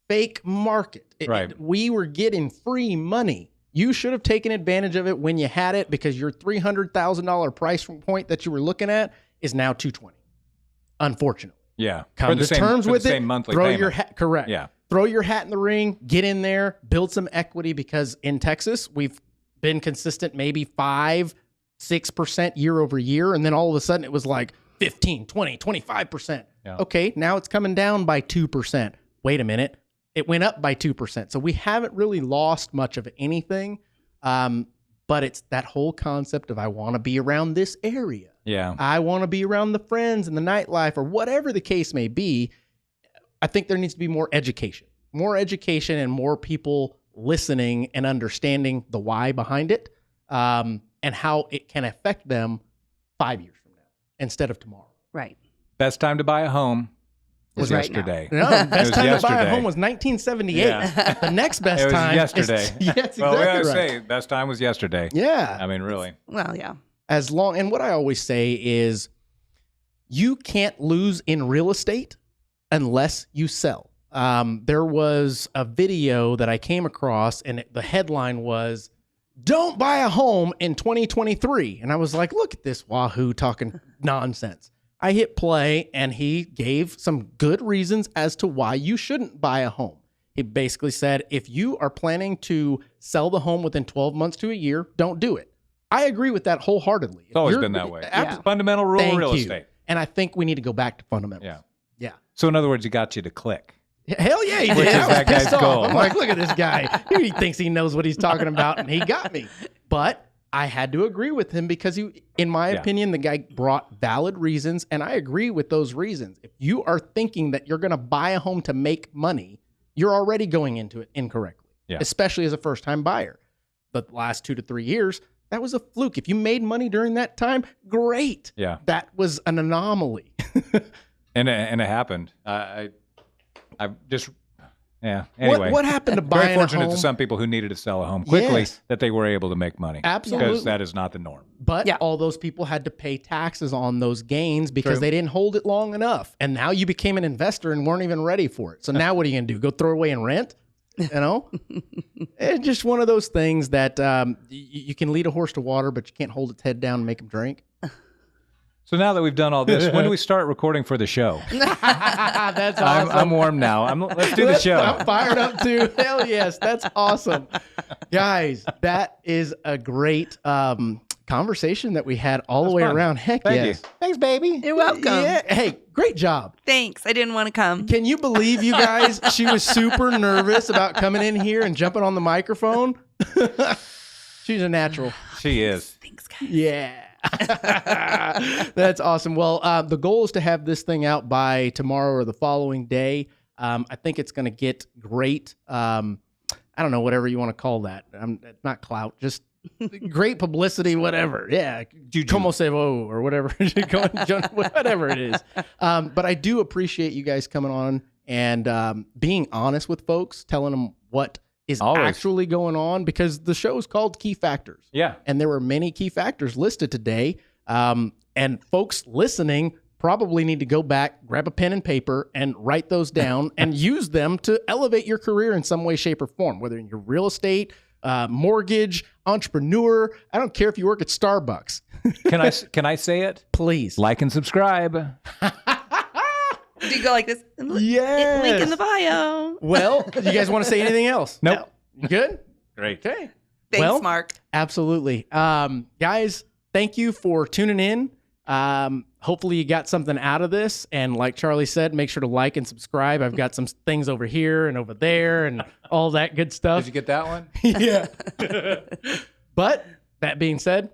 [SPEAKER 1] fake market. We were getting free money. You should have taken advantage of it when you had it because your $300,000 price point that you were looking at is now $220,000. Unfortunately.
[SPEAKER 3] Yeah.
[SPEAKER 1] Come to terms with it.
[SPEAKER 3] Throw
[SPEAKER 1] your hat. Correct.
[SPEAKER 3] Yeah.
[SPEAKER 1] Throw your hat in the ring. Get in there. Build some equity because in Texas we've been consistent, maybe 5-6% year over year, and then all of a sudden it was like 15, 20, 25%.
[SPEAKER 3] Yeah.
[SPEAKER 1] Okay, now it's coming down by 2%. Wait a minute. It went up by 2%. So we haven't really lost much of anything. But it's that whole concept of I want to be around this area.
[SPEAKER 3] Yeah.
[SPEAKER 1] I want to be around the friends and the nightlife or whatever the case may be. I think there needs to be more education and more people listening and understanding the why behind it and how it can affect them 5 years from now instead of tomorrow.
[SPEAKER 4] Right.
[SPEAKER 3] Best time to buy a home was yesterday.
[SPEAKER 1] No, best time to buy a home was 1978.
[SPEAKER 3] Yeah.
[SPEAKER 1] The next best
[SPEAKER 3] it was
[SPEAKER 1] time
[SPEAKER 3] yesterday.
[SPEAKER 1] Yes,
[SPEAKER 3] well, we
[SPEAKER 1] exactly
[SPEAKER 3] gotta
[SPEAKER 1] right.
[SPEAKER 3] say, best time was yesterday.
[SPEAKER 1] Yeah.
[SPEAKER 3] I mean, really.
[SPEAKER 4] Well, yeah.
[SPEAKER 1] And what I always say is you can't lose in real estate unless you sell. There was a video that I came across and the headline was, "Don't buy a home in 2023." And I was like, look at this wahoo talking nonsense. I hit play and he gave some good reasons as to why you shouldn't buy a home. He basically said, if you are planning to sell the home within 12 months to a year, don't do it. I agree with that wholeheartedly.
[SPEAKER 3] It's always been that way. Fundamental rule of real estate.
[SPEAKER 1] And I think we need to go back to fundamentals.
[SPEAKER 3] Yeah.
[SPEAKER 1] Yeah.
[SPEAKER 3] So in other words, he got you to click.
[SPEAKER 1] Hell yeah, he did.
[SPEAKER 3] Which is
[SPEAKER 1] I was
[SPEAKER 3] that guy's
[SPEAKER 1] pissed off.
[SPEAKER 3] goal.
[SPEAKER 1] I'm like, look at this guy. He thinks he knows what he's talking about, and he got me. But I had to agree with him because he, in my opinion, the guy brought valid reasons, and I agree with those reasons. If you are thinking that you're going to buy a home to make money, you're already going into it incorrectly, especially as a first-time buyer. The last 2 to 3 years, that was a fluke. If you made money during that time, great.
[SPEAKER 3] Yeah.
[SPEAKER 1] That was an anomaly.
[SPEAKER 3] And it happened. I just, Yeah. Anyway,
[SPEAKER 1] what happened to buying
[SPEAKER 3] very fortunate
[SPEAKER 1] a home?
[SPEAKER 3] to some people who needed to sell a home quickly that they were able to make money.
[SPEAKER 1] Absolutely.
[SPEAKER 3] Because that is not the norm.
[SPEAKER 1] But all those people had to pay taxes on those gains because they didn't hold it long enough. And now you became an investor and weren't even ready for it. So now what are you going to do? Go throw away and rent? You know? It's just one of those things that you can lead a horse to water, but you can't hold its head down and make him drink.
[SPEAKER 3] So now that we've done all this, when do we start recording for the show?
[SPEAKER 1] That's awesome.
[SPEAKER 3] I'm warm now. Let's do the show.
[SPEAKER 1] I'm fired up too. Hell yes. That's awesome. Guys, that is a great conversation that we had all the way around. Heck yes.
[SPEAKER 3] Thanks, baby.
[SPEAKER 4] You're welcome.
[SPEAKER 1] Yeah. Hey, great job.
[SPEAKER 4] Thanks. I didn't want to come.
[SPEAKER 1] Can you believe, you guys, she was super nervous about coming in here and jumping on the microphone? She's a natural.
[SPEAKER 3] She is.
[SPEAKER 4] Thanks, guys.
[SPEAKER 1] Yeah. That's awesome. Well, the goal is to have this thing out by tomorrow or the following day. I think it's going to get great. I don't know, whatever you want to call that. Not clout, just great publicity, whatever. Yeah. Como se vo or whatever. Whatever it is. But I do appreciate you guys coming on and being honest with folks, telling them what is actually going on, because the show is called Key Factors.
[SPEAKER 3] Yeah.
[SPEAKER 1] And there were many key factors listed today. And folks listening probably need to go back, grab a pen and paper, and write those down and use them to elevate your career in some way, shape, or form, whether in your real estate, mortgage, entrepreneur. I don't care if you work at Starbucks.
[SPEAKER 3] Can I say it?
[SPEAKER 1] Please.
[SPEAKER 3] Like and subscribe.
[SPEAKER 4] Do you go like this?
[SPEAKER 1] Yes.
[SPEAKER 4] Link in the bio.
[SPEAKER 1] Well, do you guys want to say anything else?
[SPEAKER 3] Nope.
[SPEAKER 1] No. Good?
[SPEAKER 3] Great.
[SPEAKER 1] Okay.
[SPEAKER 4] Thanks, Mark.
[SPEAKER 1] Absolutely. Guys, thank you for tuning in. Hopefully you got something out of this. And like Charlie said, make sure to like and subscribe. I've got some things over here and over there and all that good stuff.
[SPEAKER 3] Did you get that one?
[SPEAKER 1] Yeah. But that being said,